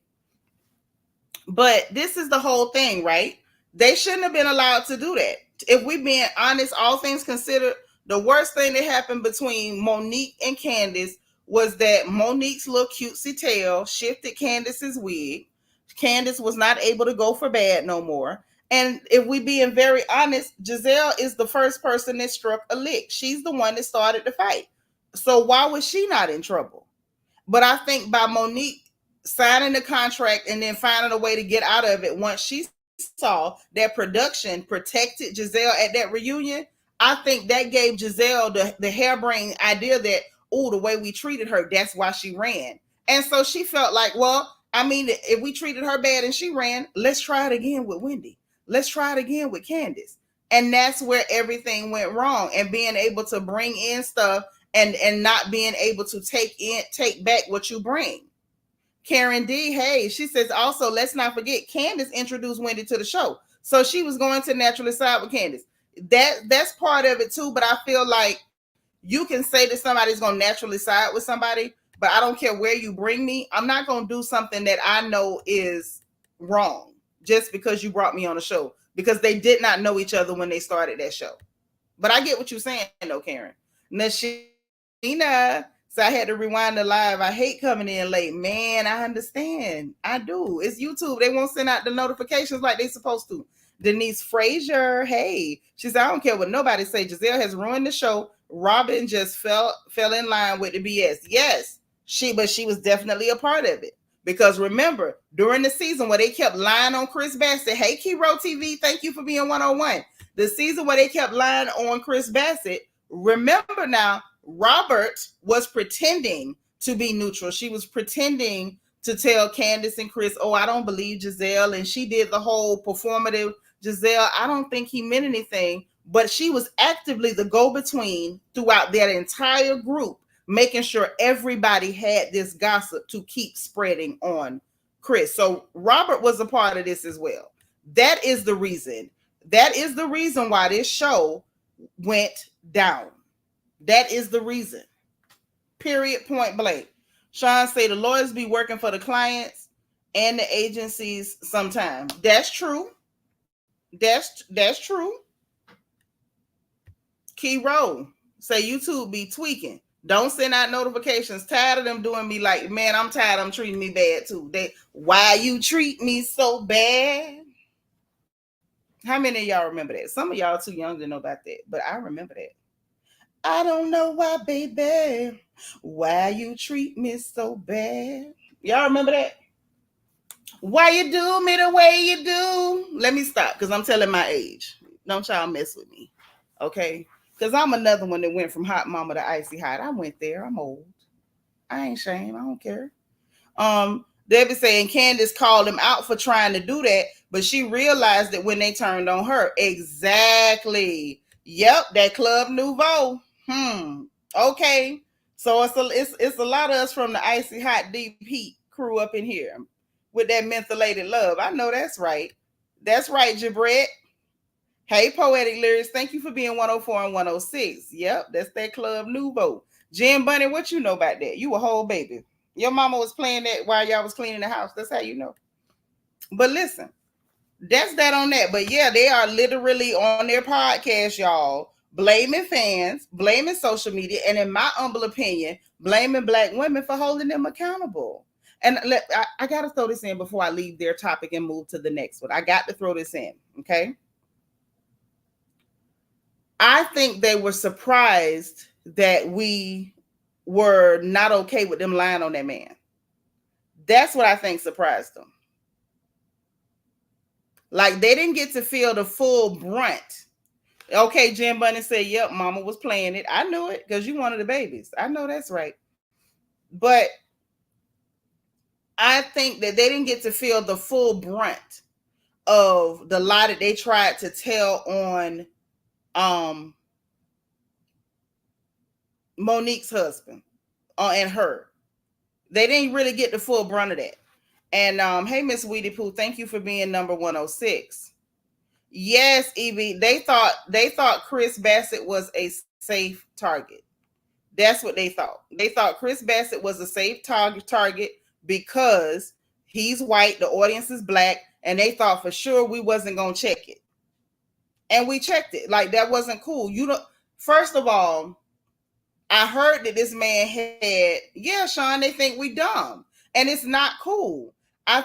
But this is the whole thing, right? They shouldn't have been allowed to do that. If we're being honest, all things considered, the worst thing that happened between Monique and Candace was that Monique's little cutesy tail shifted Candace's wig. Candace was not able to go for bad no more. And if we being very honest, Gizelle is the first person that struck a lick. She's the one that started the fight. So why was she not in trouble? But I think by Monique signing the contract and then finding a way to get out of it, once she saw that production protected Gizelle at that reunion, I think that gave Gizelle the harebrained idea that, oh, the way we treated her, that's why she ran. And so she felt like, well, I mean, if we treated her bad and she ran, let's try it again with Wendy. Let's try it again with Candace. And that's where everything went wrong. And being able to bring in stuff and not being able to take back what you bring. Karen D, hey, she says also, let's not forget, Candace introduced Wendy to the show. So she was going to naturally side with Candace. That's part of it too. But I feel like you can say that somebody's going to naturally side with somebody, but I don't care where you bring me. I'm not going to do something that I know is wrong just because you brought me on the show, because they did not know each other when they started that show. But I get what you're saying though, Karen. Nashina, so I had to rewind the live. I hate coming in late. Man, I understand. I do. It's YouTube. They won't send out the notifications like they're supposed to. Denise Frazier, hey. She said, I don't care what nobody say. Gizelle has ruined the show. Robyn just fell in line with the BS. Yes, but she was definitely a part of it. Because remember, during the season where they kept lying on Chris Bassett, hey, Kiro TV, thank you for being 101. The season where they kept lying on Chris Bassett, remember now, Robert was pretending to be neutral. She was pretending to tell Candace and Chris, oh, I don't believe Gizelle. And she did the whole performative, Gizelle, I don't think he meant anything. But she was actively the go-between throughout that entire group, making sure everybody had this gossip to keep spreading on Chris. So Robert was a part of this as well. That is the reason. That is the reason why this show went down. That is the reason. Period, point blank. Sean say the lawyers be working for the clients and the agencies sometimes. That's true. That's true. Key roll. Say YouTube be tweaking. Don't send out notifications. Tired of them doing me like, man, I'm tired of them treating me bad too. Why you treat me so bad? How many of y'all remember that? Some of y'all too young to know about that, but I remember that. I don't know why, baby. Why you treat me so bad? Y'all remember that? Why you do me the way you do? Let me stop because I'm telling my age. Don't y'all mess with me. Okay? Because I'm another one that went from hot mama to icy hot. I went there. I'm old. I ain't ashamed. I don't care. Debbie saying Candace called him out for trying to do that, but she realized it when they turned on her. Exactly. Yep, that Club Nouveau. Okay. So it's a lot of us from the icy hot deep heat crew up in here with that mentholated love. I know that's right. That's right, Jabret. Hey, Poetic Lyrics. Thank you for being 104 and 106. Yep, that's that Club Nouveau. Jen Bunny, what you know about that? You a whole baby. Your mama was playing that while y'all was cleaning the house. That's how you know. But listen, that's that on that. But yeah, they are literally on their podcast, y'all, blaming fans, blaming social media, and in my humble opinion, blaming Black women for holding them accountable. And I got to throw this in before I leave their topic and move to the next one. I got to throw this in, okay? I think they were surprised that we were not okay with them lying on that man. That's what I think surprised them. Like they didn't get to feel the full brunt. Okay, Jim Bunny said, yep, mama was playing it. I knew it because you wanted the babies. I know that's right. But I think that they didn't get to feel the full brunt of the lie that they tried to tell on Monique's husband and her. They didn't really get the full brunt of that. And hey, Miss Weedy Pooh, thank you for being number 106. Yes, Evie, they thought Chris Bassett was a safe target. That's what they thought. They thought Chris Bassett was a safe target because he's white, the audience is Black, and they thought for sure we wasn't gonna check it. And we checked it. Like that wasn't cool. You don't. First of all, I heard that this man had, yeah, Sean, they think we dumb. And it's not cool. I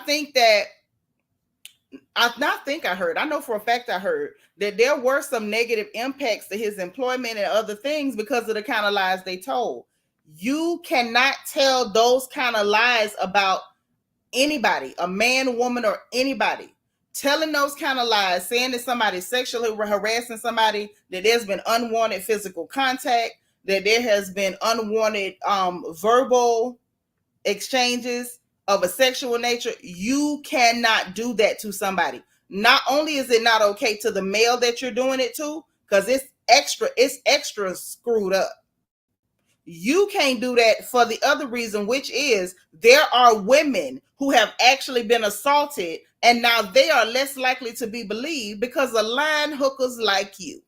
know for a fact I heard that there were some negative impacts to his employment and other things because of the kind of lies they told. You cannot tell those kind of lies about anybody, a man, woman, or anybody. Telling those kind of lies, saying that somebody's sexually harassing somebody, that there's been unwanted physical contact, that there has been unwanted verbal exchanges of a sexual nature. You cannot do that to somebody. Not only is it not okay to the male that you're doing it to, because it's extra screwed up. You can't do that for the other reason, which is there are women who have actually been assaulted and now they are less likely to be believed because of line hookers like you.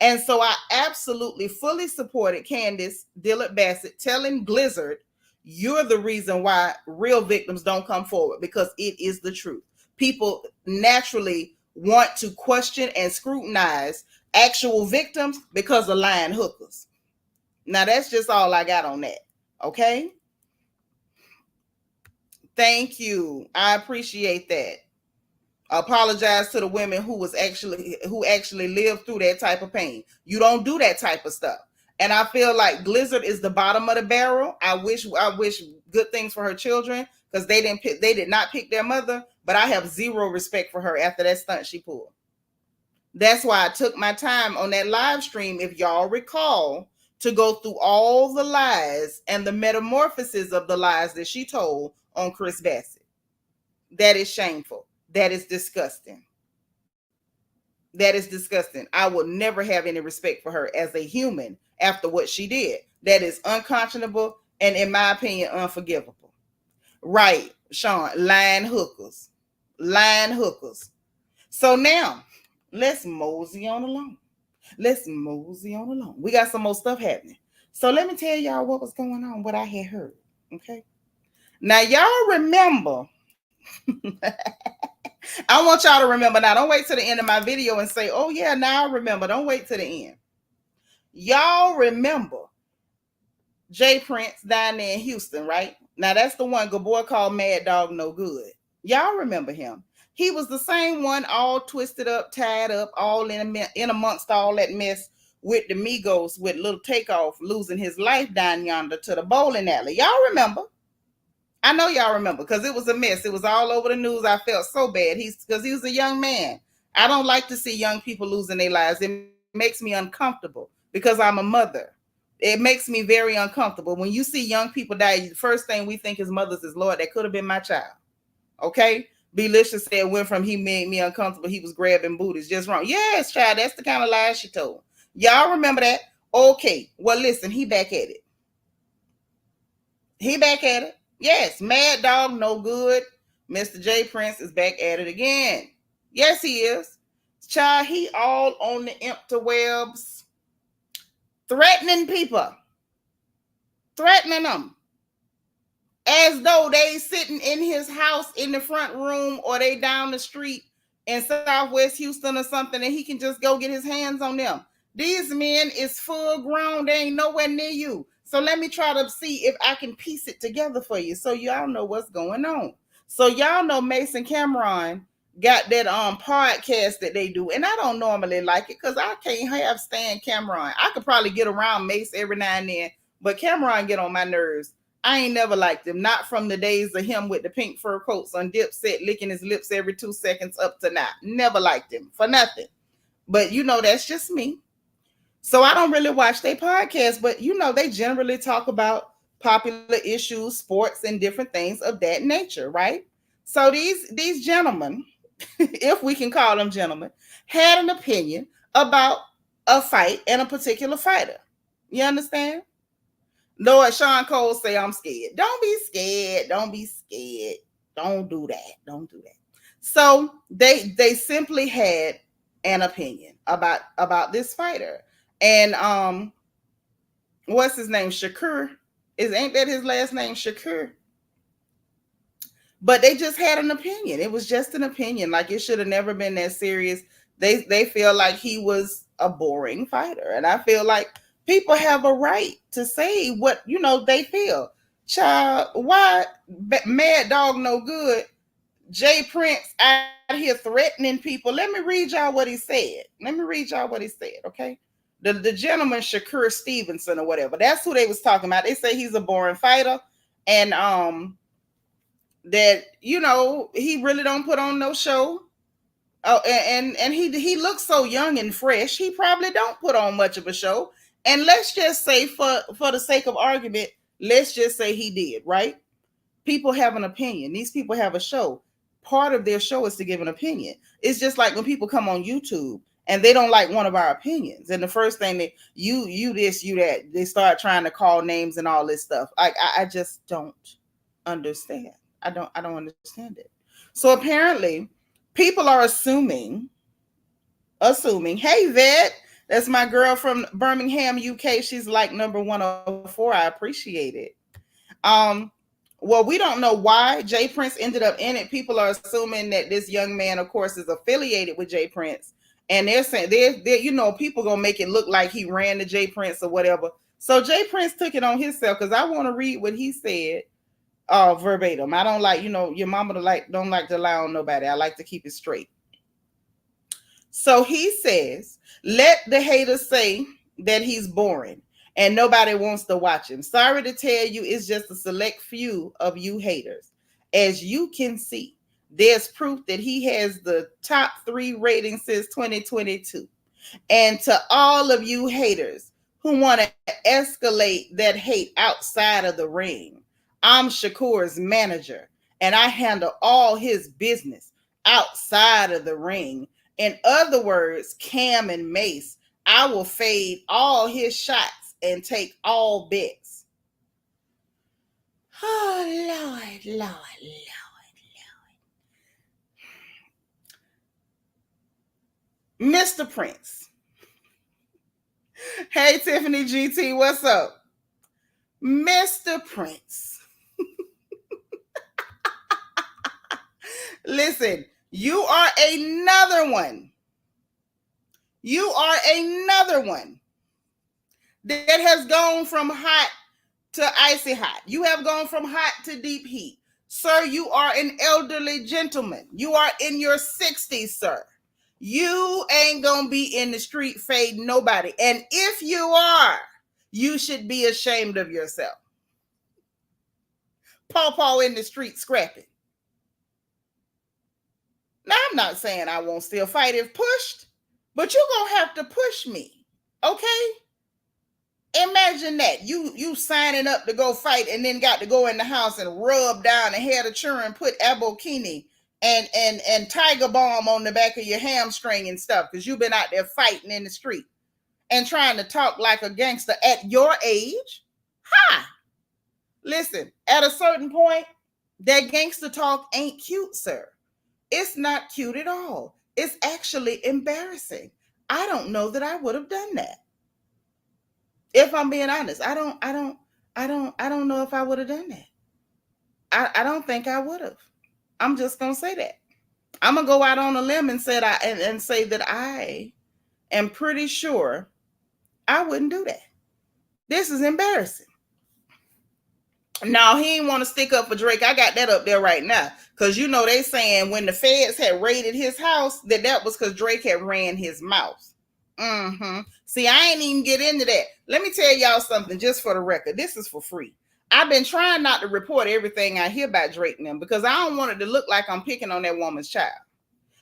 And so I absolutely fully supported Candace Dillard Bassett telling Blizzard, you're the reason why real victims don't come forward, because it is the truth. People naturally want to question and scrutinize actual victims because of lying hookers. Now, that's just all I got on that. Okay? Thank you. I appreciate that. Apologize to the women who actually lived through that type of pain. You don't do that type of stuff. And I feel like Blizzard is the bottom of the barrel. I wish good things for her children because they did not pick their mother, but I have zero respect for her after that stunt she pulled. That's why I took my time on that live stream, if y'all recall, to go through all the lies and the metamorphosis of the lies that she told on Chris Bassett. That is shameful. That is disgusting. That is disgusting. I will never have any respect for her as a human after what she did. That is unconscionable and, in my opinion, unforgivable. Right, Sean, lying hookers. Lying hookers. So now, let's mosey on along. We got some more stuff happening. So let me tell y'all what was going on, what I had heard. Okay. Now, y'all remember. I want y'all to remember now. Don't wait till the end of my video and say, oh, yeah, now I remember. Don't wait till the end. Y'all remember Jay Prince down there in Houston, right? Now, that's the one good boy called Mad Dog No Good. Y'all remember him. He was the same one, all twisted up, tied up, all in amongst all that mess with the Migos, with Little Takeoff losing his life down yonder to the bowling alley. Y'all remember? I know y'all remember because it was a mess. It was all over the news. I felt so bad. Because he was a young man. I don't like to see young people losing their lives. It makes me uncomfortable because I'm a mother. It makes me very uncomfortable. When you see young people die, the first thing we think as mothers is, Lord, that could have been my child. Okay? Belisha said, went from he made me uncomfortable, he was grabbing booties. Just wrong. Yes, child, that's the kind of lies she told. Y'all remember that? Okay. Well, listen, he back at it. He back at it. Yes, Mad Dog, no good. Mr. J Prince is back at it again. Yes, he is. Child, he all on the interwebs, threatening people, threatening them as though they sitting in his house in the front room or they down the street in Southwest Houston or something, and he can just go get his hands on them. These men is full grown. They ain't nowhere near you. So let me try to see if I can piece it together for you so y'all know what's going on. So y'all know Mason Cameron got that podcast that they do, and I don't normally like it because I can't have Stan Cameron. I could probably get around Mace every now and then, but Cameron get on my nerves. I ain't never liked him, not from the days of him with the pink fur coats on Dipset, licking his lips every 2 seconds up to now. Never liked him for nothing. But that's just me. So I don't really watch their podcast, but they generally talk about popular issues, sports, and different things of that nature, right? So these gentlemen, if we can call them gentlemen, had an opinion about a fight and a particular fighter. You understand? Lord, Sean Cole say, I'm scared. Don't be scared. Don't be scared. Don't do that. Don't do that. So they simply had an opinion about this fighter. And what's his name? Shakur. Ain't that his last name? Shakur. But they just had an opinion. It was just an opinion. Like, it should have never been that serious. They feel like he was a boring fighter. And I feel like people have a right to say what they feel. Child, why Mad Dog no good? Jay Prince out here threatening people. Let me read y'all what he said. Okay? The gentleman Shakur Stevenson or whatever. That's who they was talking about. They say he's a boring fighter, and that he really don't put on no show. Oh, and he looks so young and fresh. He probably don't put on much of a show. And let's just say, for the sake of argument, let's just say he did, right? People have an opinion. These people have a show. Part of their show is to give an opinion. It's just like when people come on YouTube and they don't like one of our opinions, and the first thing that you this, you that, they start trying to call names and all this stuff. I just don't understand. I don't understand it. So apparently, people are assuming, hey, Vet, that's my girl from Birmingham, UK. She's like number 104. I appreciate it. Well, we don't know why Jay Prince ended up in it. People are assuming that this young man, of course, is affiliated with Jay Prince. And they're saying, people going to make it look like he ran to Jay Prince or whatever. So Jay Prince took it on himself, because I want to read what he said verbatim. I don't like, your mama don't like to lie on nobody. I like to keep it straight. So he says, let the haters say that he's boring and nobody wants to watch him. Sorry to tell you, it's just a select few of you haters. As you can see, there's proof that he has the top 3 rating since 2022. And to all of you haters who want to escalate that hate outside of the ring, I'm Shakur's manager, and I handle all his business outside of the ring. In other words, Cam and Mace, I will fade all his shots and take all bets. Oh, Lord. Mr. Prince. Hey, Tiffany GT, what's up? Mr. Prince. Listen, you are another one. You are another one that has gone from hot to icy hot. You have gone from hot to deep heat. Sir, you are an elderly gentleman. You are in your 60s, sir. You ain't gonna be in the street fading nobody. And if you are, you should be ashamed of yourself. Paw in the street scrapping. Now, I'm not saying I won't still fight if pushed, But you're going to have to push me. Okay? Imagine that. You signing up to go fight and then got to go in the house and rub down and hair the children, put abokini and tiger balm on the back of your hamstring and stuff because you've been out there fighting in the street and trying to talk like a gangster at your age. Ha! Listen, at a certain point, that gangster talk ain't cute, sir. It's not cute at all. It's actually embarrassing. I don't know that I would have done that. If I'm being honest, I don't know if I would have done that. I don't think I would have. I'm just gonna say that. I'm gonna go out on a limb and say that I am pretty sure I wouldn't do that. This is embarrassing. No, he ain't want to stick up for Drake. I got that up there right now. Because you know they saying when the feds had raided his house, that was because Drake had ran his mouth. See, I ain't even get into that. Let me tell y'all something just for the record. This is for free. I've been trying not to report everything I hear about Drake and them because I don't want it to look like I'm picking on that woman's child.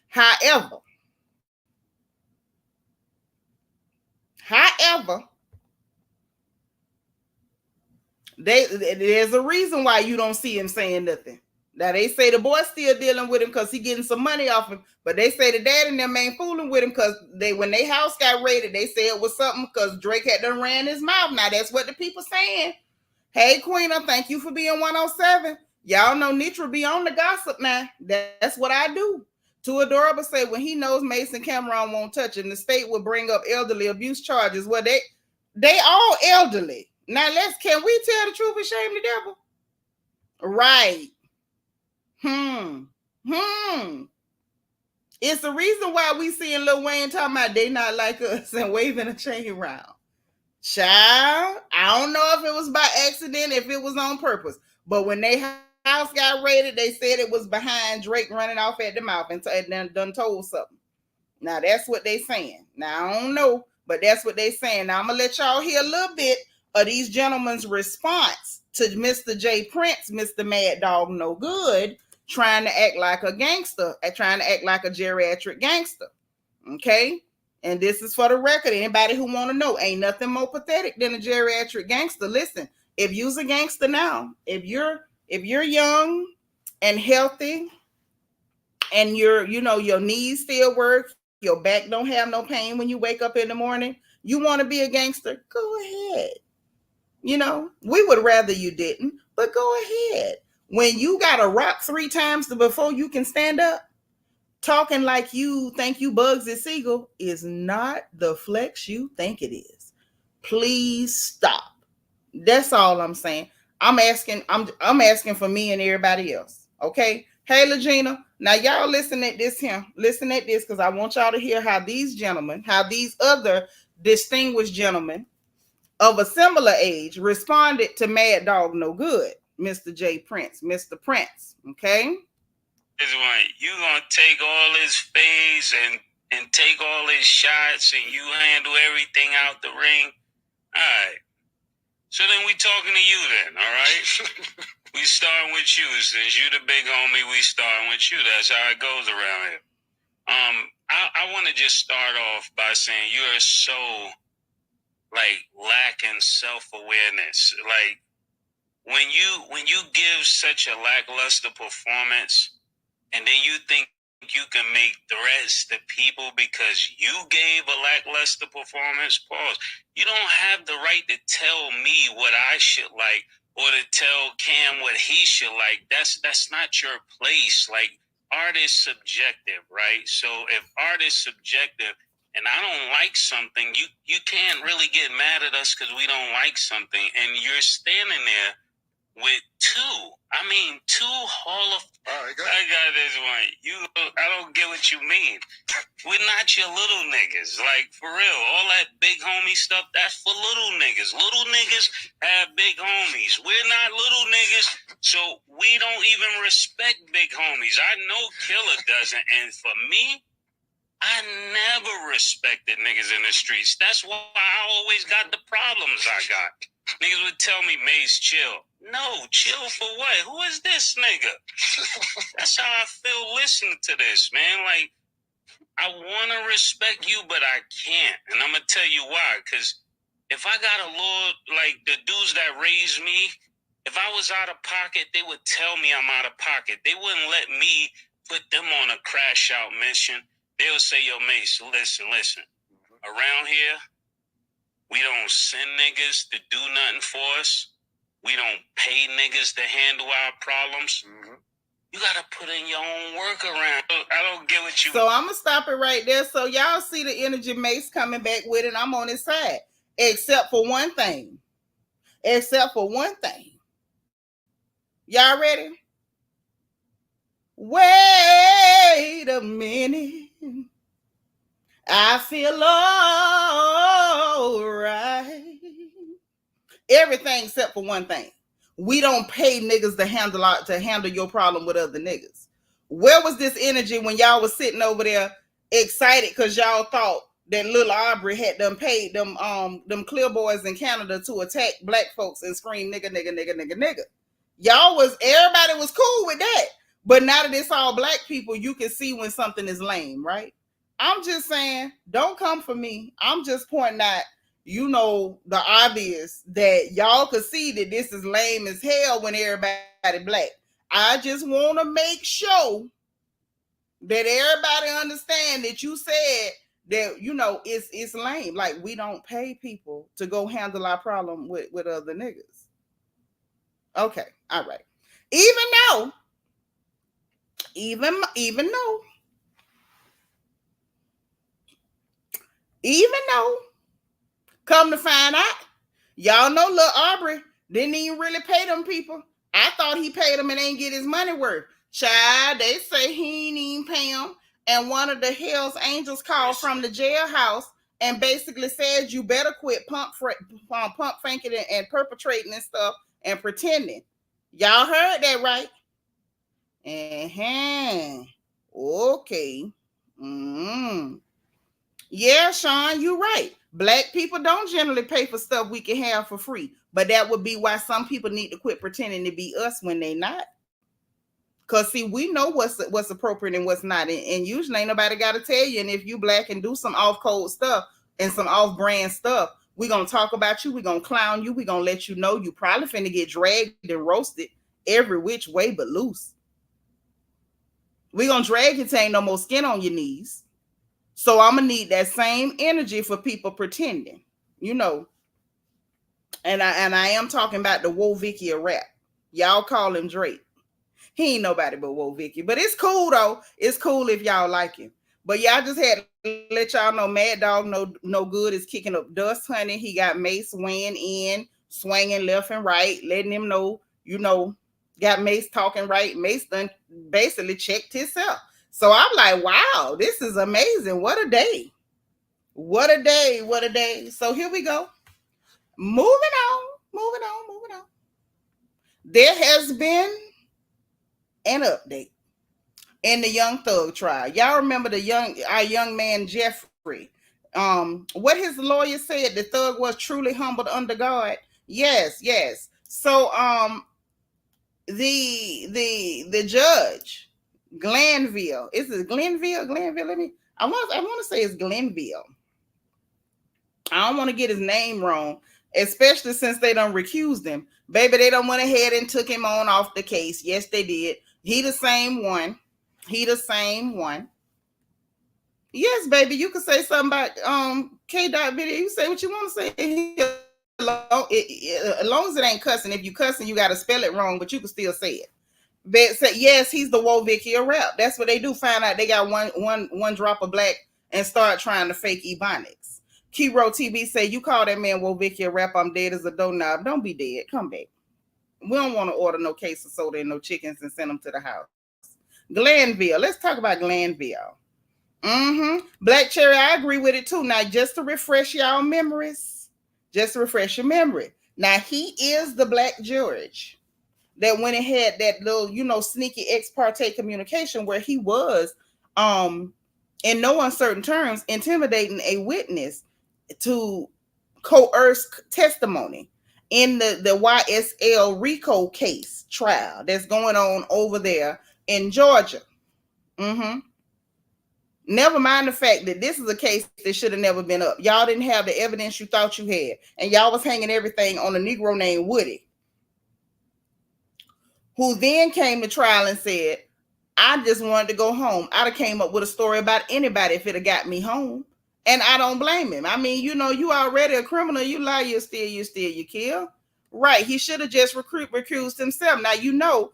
However, there's a reason why you don't see him saying nothing. Now they say the boy's still dealing with him because he getting some money off him, but they say the dad and them ain't fooling with him because when their house got raided, they said it was something because Drake had done ran his mouth. Now that's what the people saying. Hey Queena, thank you for being 107. Y'all know Nitra be on the gossip now. That's what I do. Too Adorable say when he knows Mason Cameron won't touch him, the state will bring up elderly abuse charges. Well, they all elderly. Now can we tell the truth and shame the devil? Right. It's the reason why we seeing Lil Wayne talking about they not like us and waving a chain around. Child, I don't know if it was by accident, if it was on purpose. But when they house got raided, they said it was behind Drake running off at the mouth and done told something. Now that's what they saying. Now I don't know, but that's what they saying. Now I'm gonna let y'all hear a little bit of these gentlemen's response to Mr. J. Prince, Mr. Mad Dog No Good, trying to act like a gangster, trying to act like a geriatric gangster. Okay? And this is for the record. Anybody who want to know, ain't nothing more pathetic than a geriatric gangster. Listen, if you's a gangster now, if you're young and healthy and your knees still work, your back don't have no pain when you wake up in the morning, you want to be a gangster, go ahead. We would rather you didn't, but go ahead. When you got to rock 3 times before you can stand up, talking like you think you Bugsy Siegel is not the flex you think it is. Please stop. That's all I'm saying. I'm asking for me and everybody else. Okay? Hey, Legina. Now, y'all listen at this here. Listen at this because I want y'all to hear how these other distinguished gentlemen of a similar age responded to Mad Dog No Good, Mr. J. Prince, Mr. Prince. Okay? You gonna take all his fades and take all his shots and you handle everything out the ring. All right. So then we talking to you then, all right? We starting with you. Since you the big homie, we starting with you. That's how it goes around here. I want to just start off by saying you are so lacking self-awareness. When you give such a lackluster performance and then you think you can make threats to people because you gave a lackluster performance, pause. You don't have the right to tell me what I should like or to tell Cam what he should like. That's not your place. Art is subjective, right? So if art is subjective and I don't like something, you can't really get mad at us because we don't like something. And you're standing there with 2 Hall of... All right, I got this one. I don't get what you mean. We're not your little niggas. For real. All that big homie stuff, that's for little niggas. Little niggas have big homies. We're not little niggas, so we don't even respect big homies. I know Killer doesn't. And for me, I never respected niggas in the streets. That's why I always got the problems I got. Niggas would tell me, Mace, chill. No, chill for what? Who is this nigga? That's how I feel listening to this, man. I want to respect you, but I can't. And I'm going to tell you why. Because if I got a little, like the dudes that raised me, if I was out of pocket, they would tell me I'm out of pocket. They wouldn't let me put them on a crash out mission. They would say, yo, Mace, listen. Around here, we don't send niggas to do nothing for us. We don't pay niggas to handle our problems. Mm-hmm. You gotta put in your own workaround. I don't get what you. So I'm gonna stop it right there. So y'all see the energy Mace coming back with it. I'm on his side, except for one thing. Y'all ready? Wait a minute. I feel all right. Everything except for one thing. We don't pay niggas to handle your problem with other niggas. Where was this energy when y'all was sitting over there excited because y'all thought that little Aubrey had them paid them clear boys in Canada to attack black folks and scream nigga. Everybody was cool with that. But now that it's all black people, you can see when something is lame, right? I'm just saying, don't come for me. I'm just pointing out, the obvious that y'all could see that this is lame as hell when everybody black. I just want to make sure that everybody understand that you said that, it's lame. Like, we don't pay people to go handle our problem with other niggas. Okay, all right. Even though, come to find out, y'all know little Aubrey didn't even really pay them people. I thought he paid them and ain't get his money worth. Child, they say he ain't even pay them. And one of the Hell's Angels called from the jailhouse and basically said, you better quit pump faking and perpetrating and stuff and pretending. Y'all heard that, right? Okay. Yeah, Sean, you're right. Black people don't generally pay for stuff we can have for free. But that would be why some people need to quit pretending to be us when they not. Because, see, we know what's appropriate and what's not. And usually ain't nobody got to tell you. And if you black and do some off-code stuff and some off-brand stuff, we're going to talk about you. We're going to clown you. We're going to let you know you probably finna get dragged and roasted every which way but loose. We're going to drag you till ain't no more skin on your knees. So I'm going to need that same energy for people pretending, And I am talking about the Woe Vicky of rap. Y'all call him Drake. He ain't nobody but Woe Vicky. But it's cool, though. It's cool if y'all like him. But y'all just had to let y'all know Mad Dog no good is kicking up dust, honey. He got Mace weighing in, swinging left and right, letting him know, got Mace talking right. Mace done basically checked himself. So I'm like, wow, this is amazing. What a day. What a day. So here we go. Moving on. There has been an update in the Young Thug trial. Y'all remember our young man Jeffrey. What his lawyer said, the thug was truly humbled under God. Yes. So the judge, Glanville. Is it Glenville? I want to say it's Glenville. I don't want to get his name wrong, especially since they done recused him. Baby, they done went ahead and took him on off the case. Yes, they did. He the same one. Yes, baby, you can say something about K-Dot video. You say what you want to say. As long as it ain't cussing. If you cussing, you got to spell it wrong, but you can still say it. But say, yes, he's the Woe Vicky of rap. That's what they do. Find out they got one drop of black and start trying to fake ebonics. Kiro TV say, you call that man Woe Vicky a rap, I'm dead as a doorknob. Don't be dead. Come back. We don't want to order no case of soda and no chickens and send them to the house. Glanville. Let's talk about Glanville. Black Cherry, I agree with it too. Now, just to refresh y'all memories. Now, he is the black judge that went and had that little, sneaky ex parte communication where he was, in no uncertain terms, intimidating a witness to coerce testimony in the YSL RICO case trial that's going on over there in Georgia. Never mind the fact that this is a case that should have never been up. Y'all didn't have the evidence you thought you had. And y'all was hanging everything on a Negro named Woody, who then came to trial and said, I just wanted to go home. I'd have came up with a story about anybody if it had got me home. And I don't blame him. I mean, you know, you already a criminal. You lie, you steal, you kill. Right. He should have just recused himself. Now, you know,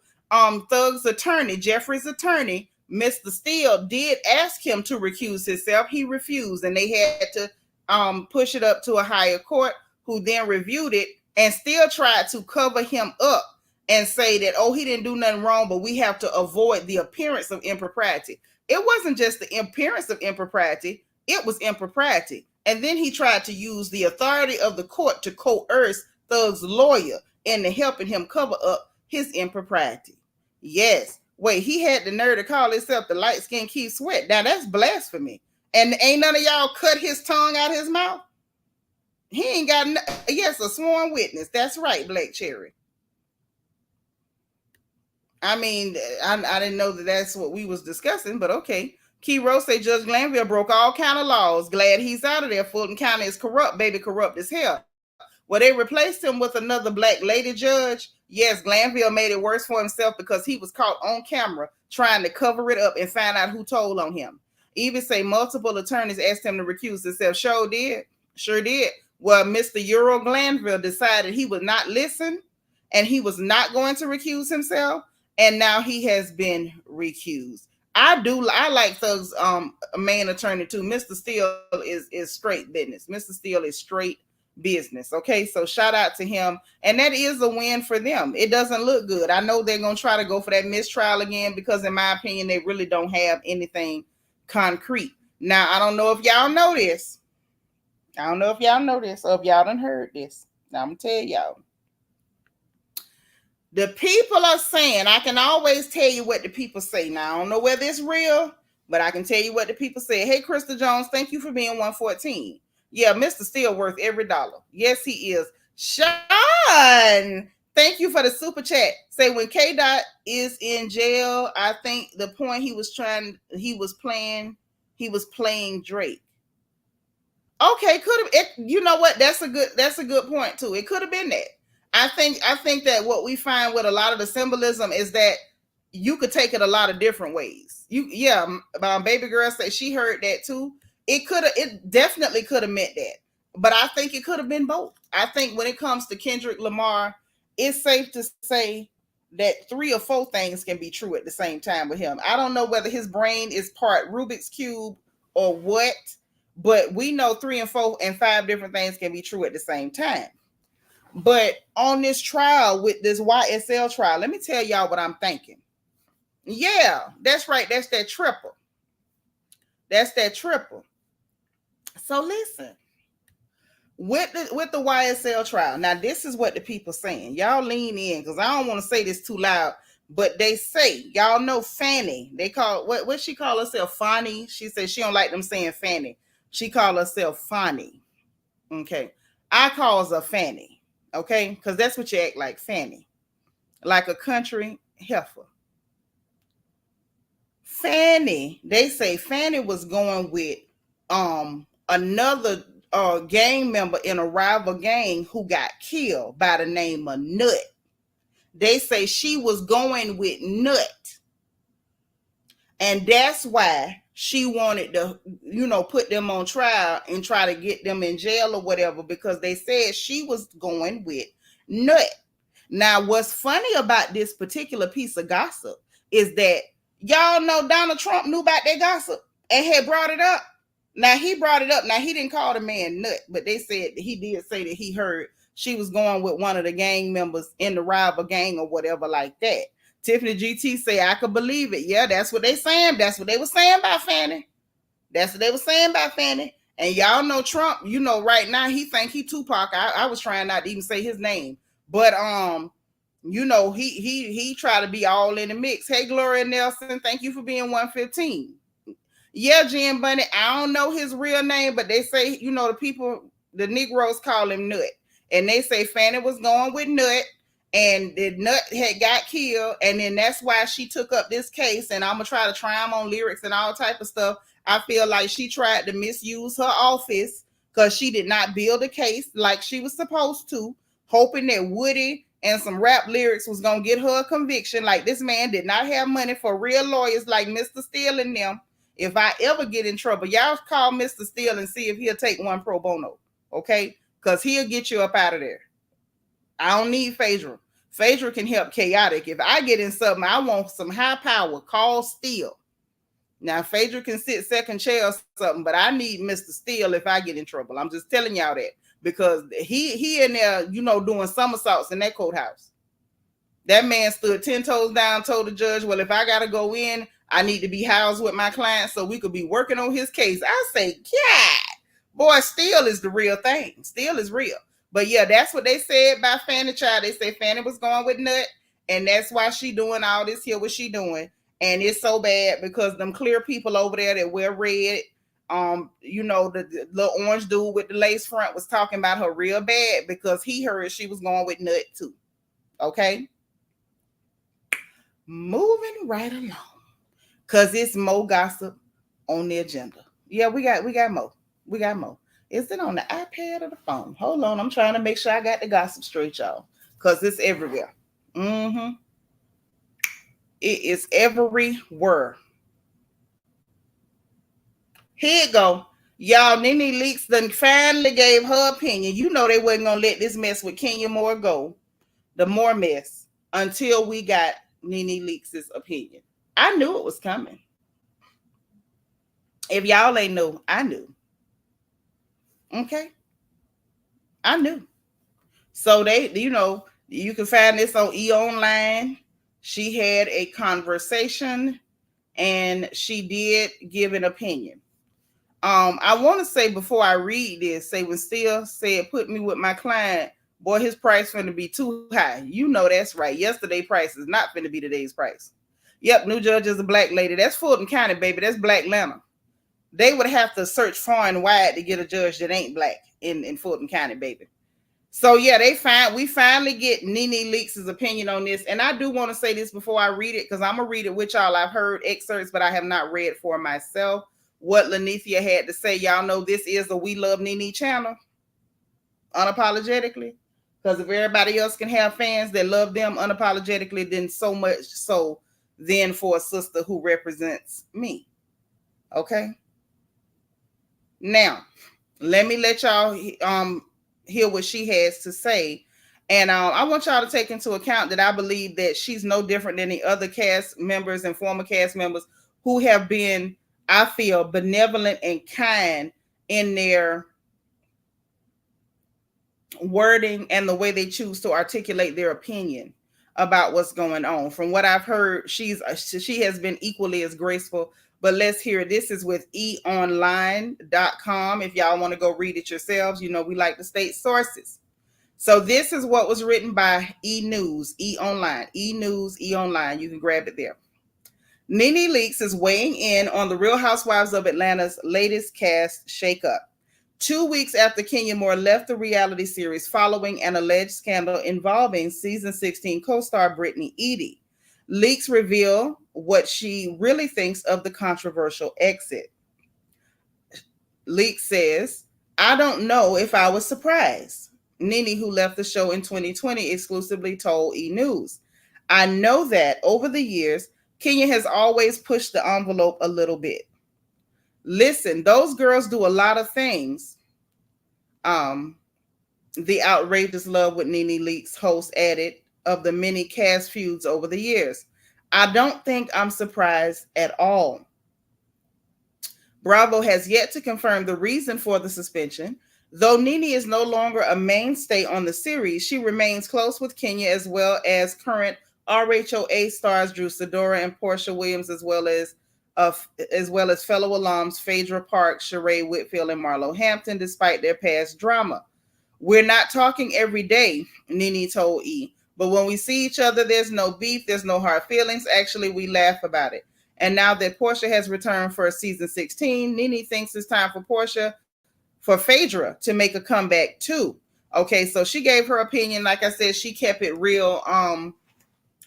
Thug's attorney, Jeffrey's attorney, Mr. Steele, did ask him to recuse himself. He refused, and they had to push it up to a higher court, who then reviewed it and still tried to cover him up and say that, oh, he didn't do nothing wrong, but we have to avoid the appearance of impropriety. It wasn't just the appearance of impropriety, it was impropriety. And then he tried to use the authority of the court to coerce Thug's lawyer into helping him cover up his impropriety. Yes. Wait, he had the nerve to call himself the light-skinned Keith Sweat. Now, that's blasphemy. And ain't none of y'all cut his tongue out his mouth? He ain't got, yes, a sworn witness. That's right, Black Cherry. I mean, I didn't know that that's what we was discussing, but okay. Key Rose say Judge Glanville broke all kind of laws. Glad he's out of there. Fulton County is corrupt, baby, corrupt as hell. Well, they replaced him with another black lady judge. Yes, Glanville made it worse for himself because he was caught on camera trying to cover it up and find out who told on him. Even say multiple attorneys asked him to recuse himself. Sure did. Well, Mr. Euro Glanville decided he would not listen and he was not going to recuse himself. And now he has been recused. I like Thug's main attorney too. Mr. Steele is straight business. Mr. Steele is straight business. Okay, so shout out to him. And that is a win for them. It doesn't look good. I know they're going to try to go for that mistrial again because in my opinion, they really don't have anything concrete. Now, I don't know if y'all know this. Or if y'all done heard this. Now, I'm going to tell y'all. The people are saying, I can always tell you what the people say. Now, I don't know whether it's real, but I can tell you what the people say. Hey, Krista Jones, thank you for being 114. Yeah, Mr. Steele worth every dollar. Yes, he is. Sean, thank you for the super chat. Say when K-Dot is in jail, I think the point he was playing Drake. Okay, could have. You know what? That's a good point too. It could have been that. I think that what we find with a lot of the symbolism is that you could take it a lot of different ways. Baby girl said she heard that too. It definitely could have meant that, but I think it could have been both. I think when it comes to Kendrick Lamar, it's safe to say that 3 or 4 things can be true at the same time with him. I don't know whether his brain is part Rubik's Cube or what, but we know 3 and 4 and 5 different things can be true at the same time. But on this trial, with this YSL trial, let me tell y'all what I'm thinking. Yeah, that's right. That's that triple. So listen, with the YSL trial, now this is what the people saying. Y'all lean in because I don't want to say this too loud, but they say, y'all know Fani. They call what she call herself, Fani. She says she don't like them saying Fani. She call herself Fani. Okay, I calls her Fani. Okay, because that's what you act like, Fani, like a country heifer. Fani, they say Fani was going with another gang member in a rival gang who got killed by the name of Nut. They say she was going with Nut, and that's why she wanted to, put them on trial and try to get them in jail or whatever, because they said she was going with Nut. Now, what's funny about this particular piece of gossip is that y'all know Donald Trump knew about that gossip and had brought it up. Now, he brought it up. Now, he didn't call the man Nut, but they said he did say that he heard she was going with one of the gang members in the rival gang or whatever like that. Tiffany GT say, I could believe it. Yeah, that's what they saying. That's what they were saying about Fani. And y'all know Trump, right now he think he Tupac. I was trying not to even say his name. But he tried to be all in the mix. Hey, Gloria Nelson, thank you for being 115. Yeah, Jen Bunny, I don't know his real name, but they say, the people, the Negroes call him Nut. And they say Fani was going with Nut. And the Nut had got killed, and then that's why she took up this case. And I'm gonna try to try him on lyrics and all type of stuff. I feel like she tried to misuse her office because she did not build a case like she was supposed to, hoping that Woody and some rap lyrics was going to get her a conviction. Like, this man did not have money for real lawyers like Mr. Steele and them. If I ever get in trouble, y'all call Mr. Steele and see if he'll take one pro bono, okay? Because he'll get you up out of there. I don't need Phaedra. Phaedra can help Chaotic. If I get in something, I want some high power. Call Steele. Now, Phaedra can sit second chair or something, but I need Mr. Steele if I get in trouble. I'm just telling y'all that because he in there, doing somersaults in that courthouse. That man stood 10 toes down, told the judge, well, if I got to go in, I need to be housed with my client so we could be working on his case. I say, God, boy, Steele is the real thing. Steele is real. But yeah, that's what they said about Fani Child. They say Fani was going with Nut, and that's why she doing all this here, what she doing. And it's so bad because them clear people over there that wear red, the little orange dude with the lace front was talking about her real bad because he heard she was going with Nut too. Okay? Moving right along. Because it's more gossip on the agenda. Yeah, we got more. We got more. Is it on the iPad or the phone? Hold on. I'm trying to make sure I got the gossip straight, y'all. Because it's everywhere. Mm-hmm. It is everywhere. Here you go. Y'all, Nene Leakes done finally gave her opinion. You know they wasn't going to let this mess with Kenya Moore go. The more mess. Until we got Nene Leakes' opinion. I knew it was coming. If y'all ain't know, I knew. Okay? I knew. So they, you can find this on E! Online. She had a conversation and she did give an opinion. I want to say before I read this, say when Steele said, put me with my client, boy, his price finna be too high. You know that's right. Yesterday price is not finna be today's price. Yep, new judge is a black lady. That's Fulton County, baby. That's Black Atlanta. They would have to search far and wide to get a judge that ain't black in Fulton County, baby. So yeah, we finally get Nene Leakes' opinion on this. And I do want to say this before I read it, because I'm going to read it with y'all. I've heard excerpts, but I have not read for myself what Lanithia had to say. Y'all know this is a We Love Nene channel, unapologetically. Because if everybody else can have fans that love them unapologetically, then so much so then for a sister who represents me. Okay? Now, let me let y'all hear what she has to say. And I want y'all to take into account that I believe that she's no different than the other cast members and former cast members who have been, I feel, benevolent and kind in their wording and the way they choose to articulate their opinion about what's going on. From what I've heard, she has been equally as graceful. But let's hear it. This is with eonline.com. If y'all want to go read it yourselves, we like to state sources. So this is what was written by E-News, E-Online, E-News, E-Online. You can grab it there. Nene Leakes is weighing in on the Real Housewives of Atlanta's latest cast shakeup. 2 weeks after Kenya Moore left the reality series following an alleged scandal involving season 16 co-star Brittany Edie, Leakes reveal what she really thinks of the controversial exit. Leakes says, I don't know if I was surprised. Nene, who left the show in 2020, exclusively told E! I know that over the years, Kenya has always pushed the envelope a little bit. Listen, those girls do a lot of things. The outrageous love with Nene Leakes, host, added, of the many cast feuds over the years. I don't think I'm surprised at all. Bravo has yet to confirm the reason for the suspension. Though Nene is no longer a mainstay on the series, she remains close with Kenya as well as current RHOA stars Drew Sidora and Portia Williams, as well as fellow alums Phaedra Parks, Sheree Whitfield, and Marlo Hampton, despite their past drama. We're not talking every day, Nene told E! But when we see each other, there's no beef, there's no hard feelings. Actually, we laugh about it. And now that Portia has returned for season 16, Nene thinks it's time for Phaedra to make a comeback too. Okay, so she gave her opinion. Like I said, she kept it real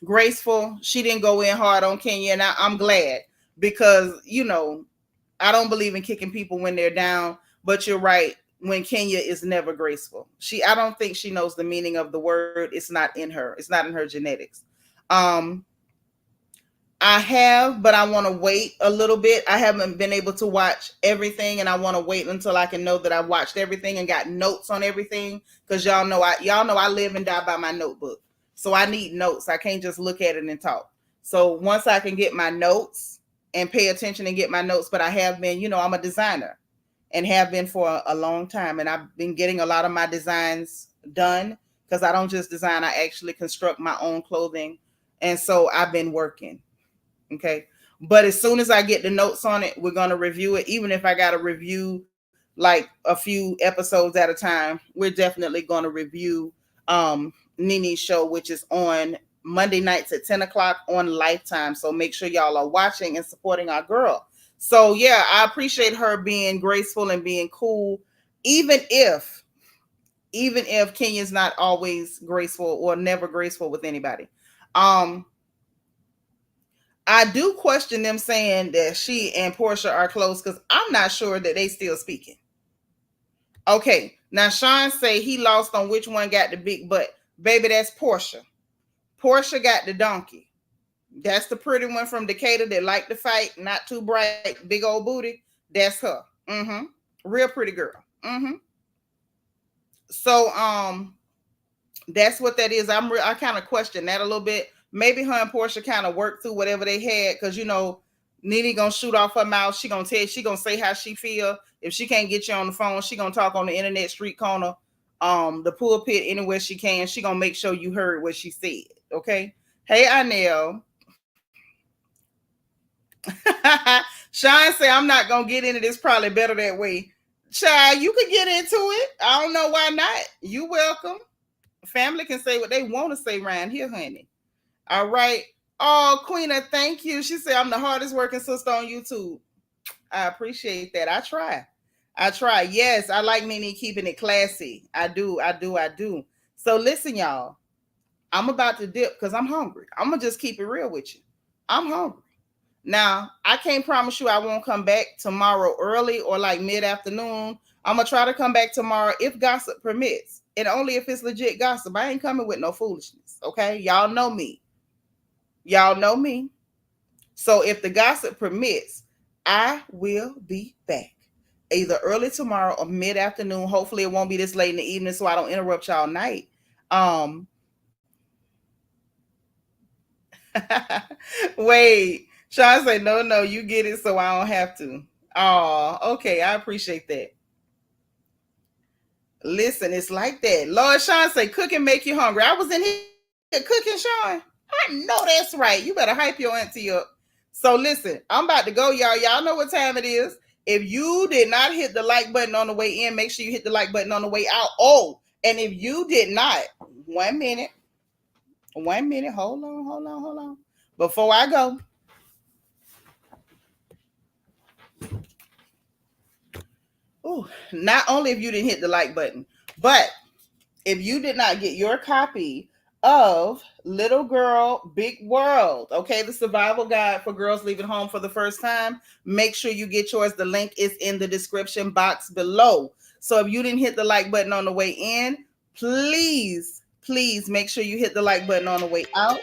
graceful. She didn't go in hard on Kenya, and I'm glad because, I don't believe in kicking people when they're down, but you're right. When Kenya is never graceful. I don't think she knows the meaning of the word. It's not in her. It's not in her genetics. Um, I have, but I want to wait a little bit. I haven't been able to watch everything, and I want to wait until I can know that I've watched everything and got notes on everything. Because y'all know I live and die by my notebook. So I need notes. I can't just look at it and talk. So once I can get my notes and pay attention and get my notes, but I have been, I'm a designer and have been for a long time, and I've been getting a lot of my designs done because I don't just design. I actually construct my own clothing, and so I've been working. Okay. But as soon as I get the notes on it, we're going to review it. Even if I got to review like a few episodes at a time, we're definitely going to review Nene's show, which is on Monday nights at 10 o'clock on Lifetime. So make sure y'all are watching and supporting our girl. So yeah, I appreciate her being graceful and being cool, even if Kenya's not always graceful or never graceful with anybody. I do question them saying that she and Portia are close because I'm not sure that they still speaking. Okay, now Sean say he lost on which one got the big butt. Baby, that's Portia. Portia got the donkey. That's the pretty one from Decatur that like to fight, not too bright, big old booty. That's her. Mm-hmm. Real pretty girl. Mm-hmm. So that's what that is. I kind of question that a little bit. Maybe her and Portia kind of worked through whatever they had, because Nene gonna shoot off her mouth. She gonna say how she feel. If she can't get you on the phone, she gonna talk on the internet, street corner, the pulpit, anywhere she can. She gonna make sure you heard what she said. Okay. Hey, Anel. Sean say I'm not gonna get into this. Probably better that way. Child, you could get into it. I don't know why not. You welcome. Family can say what they want to say around here, honey. All right. Oh, Queena, thank you. She said I'm the hardest working sister on YouTube. I appreciate that. I try. Yes, I like Nene keeping it classy. I do. So listen, y'all. I'm about to dip because I'm hungry. I'm going to just keep it real with you. I'm hungry. Now, I can't promise you I won't come back tomorrow early or like mid-afternoon. I'm going to try to come back tomorrow if gossip permits. And only if it's legit gossip. I ain't coming with no foolishness. Okay? Y'all know me. So if the gossip permits, I will be back either early tomorrow or mid-afternoon. Hopefully it won't be this late in the evening so I don't interrupt y'all night. Wait, Sean say, no, you get it so I don't have to. Oh, okay. I appreciate that. Listen, it's like that. Lord, Sean say, cooking make you hungry. I was in here cooking, Sean. I know that's right. You better hype your auntie up. So listen, I'm about to go, y'all. Y'all know what time it is. If you did not hit the like button on the way in, make sure you hit the like button on the way out. Oh, and if you did not, 1 minute. Hold on. Before I go, not only if you didn't hit the like button, but if you did not get your copy of Little Girl, Big World, okay, the survival guide for girls leaving home for the first time, make sure you get yours. The link is in the description box below. So if you didn't hit the like button on the way in, please make sure you hit the like button on the way out.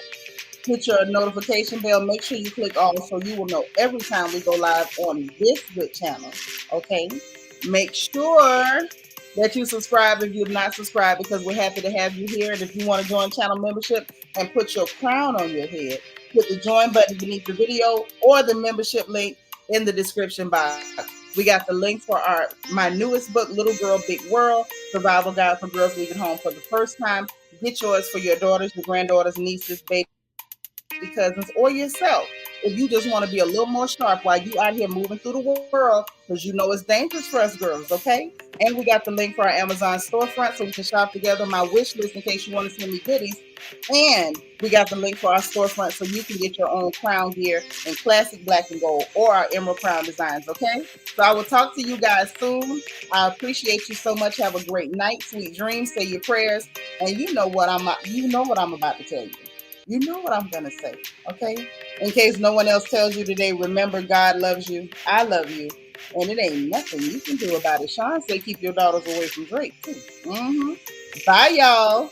Hit your notification bell. Make sure you click all so you will know every time we go live on this good channel. Okay. Make sure that you subscribe if you've not subscribed, because we're happy to have you here. And if you want to join channel membership and put your crown on your head, hit the join button beneath the video or the membership link in the description box. We got the link for my newest book, Little Girl, Big World, Survival Guide for Girls Leaving Home for the First Time. Get yours for your daughters, your granddaughters, nieces, baby cousins, or yourself. If you just want to be a little more sharp while you out here moving through the world, because you know it's dangerous for us girls, okay? And we got the link for our Amazon storefront so we can shop together. My wish list in case you want to send me goodies. And we got the link for our storefront so you can get your own crown gear in classic black and gold or our emerald crown designs, okay? So I will talk to you guys soon. I appreciate you so much. Have a great night, sweet dreams, say your prayers, and you know what I'm about to tell you. You know what I'm going to say, okay? In case no one else tells you today, remember God loves you. I love you. And it ain't nothing you can do about it. Sean said keep your daughters away from Drake, too. Bye, y'all.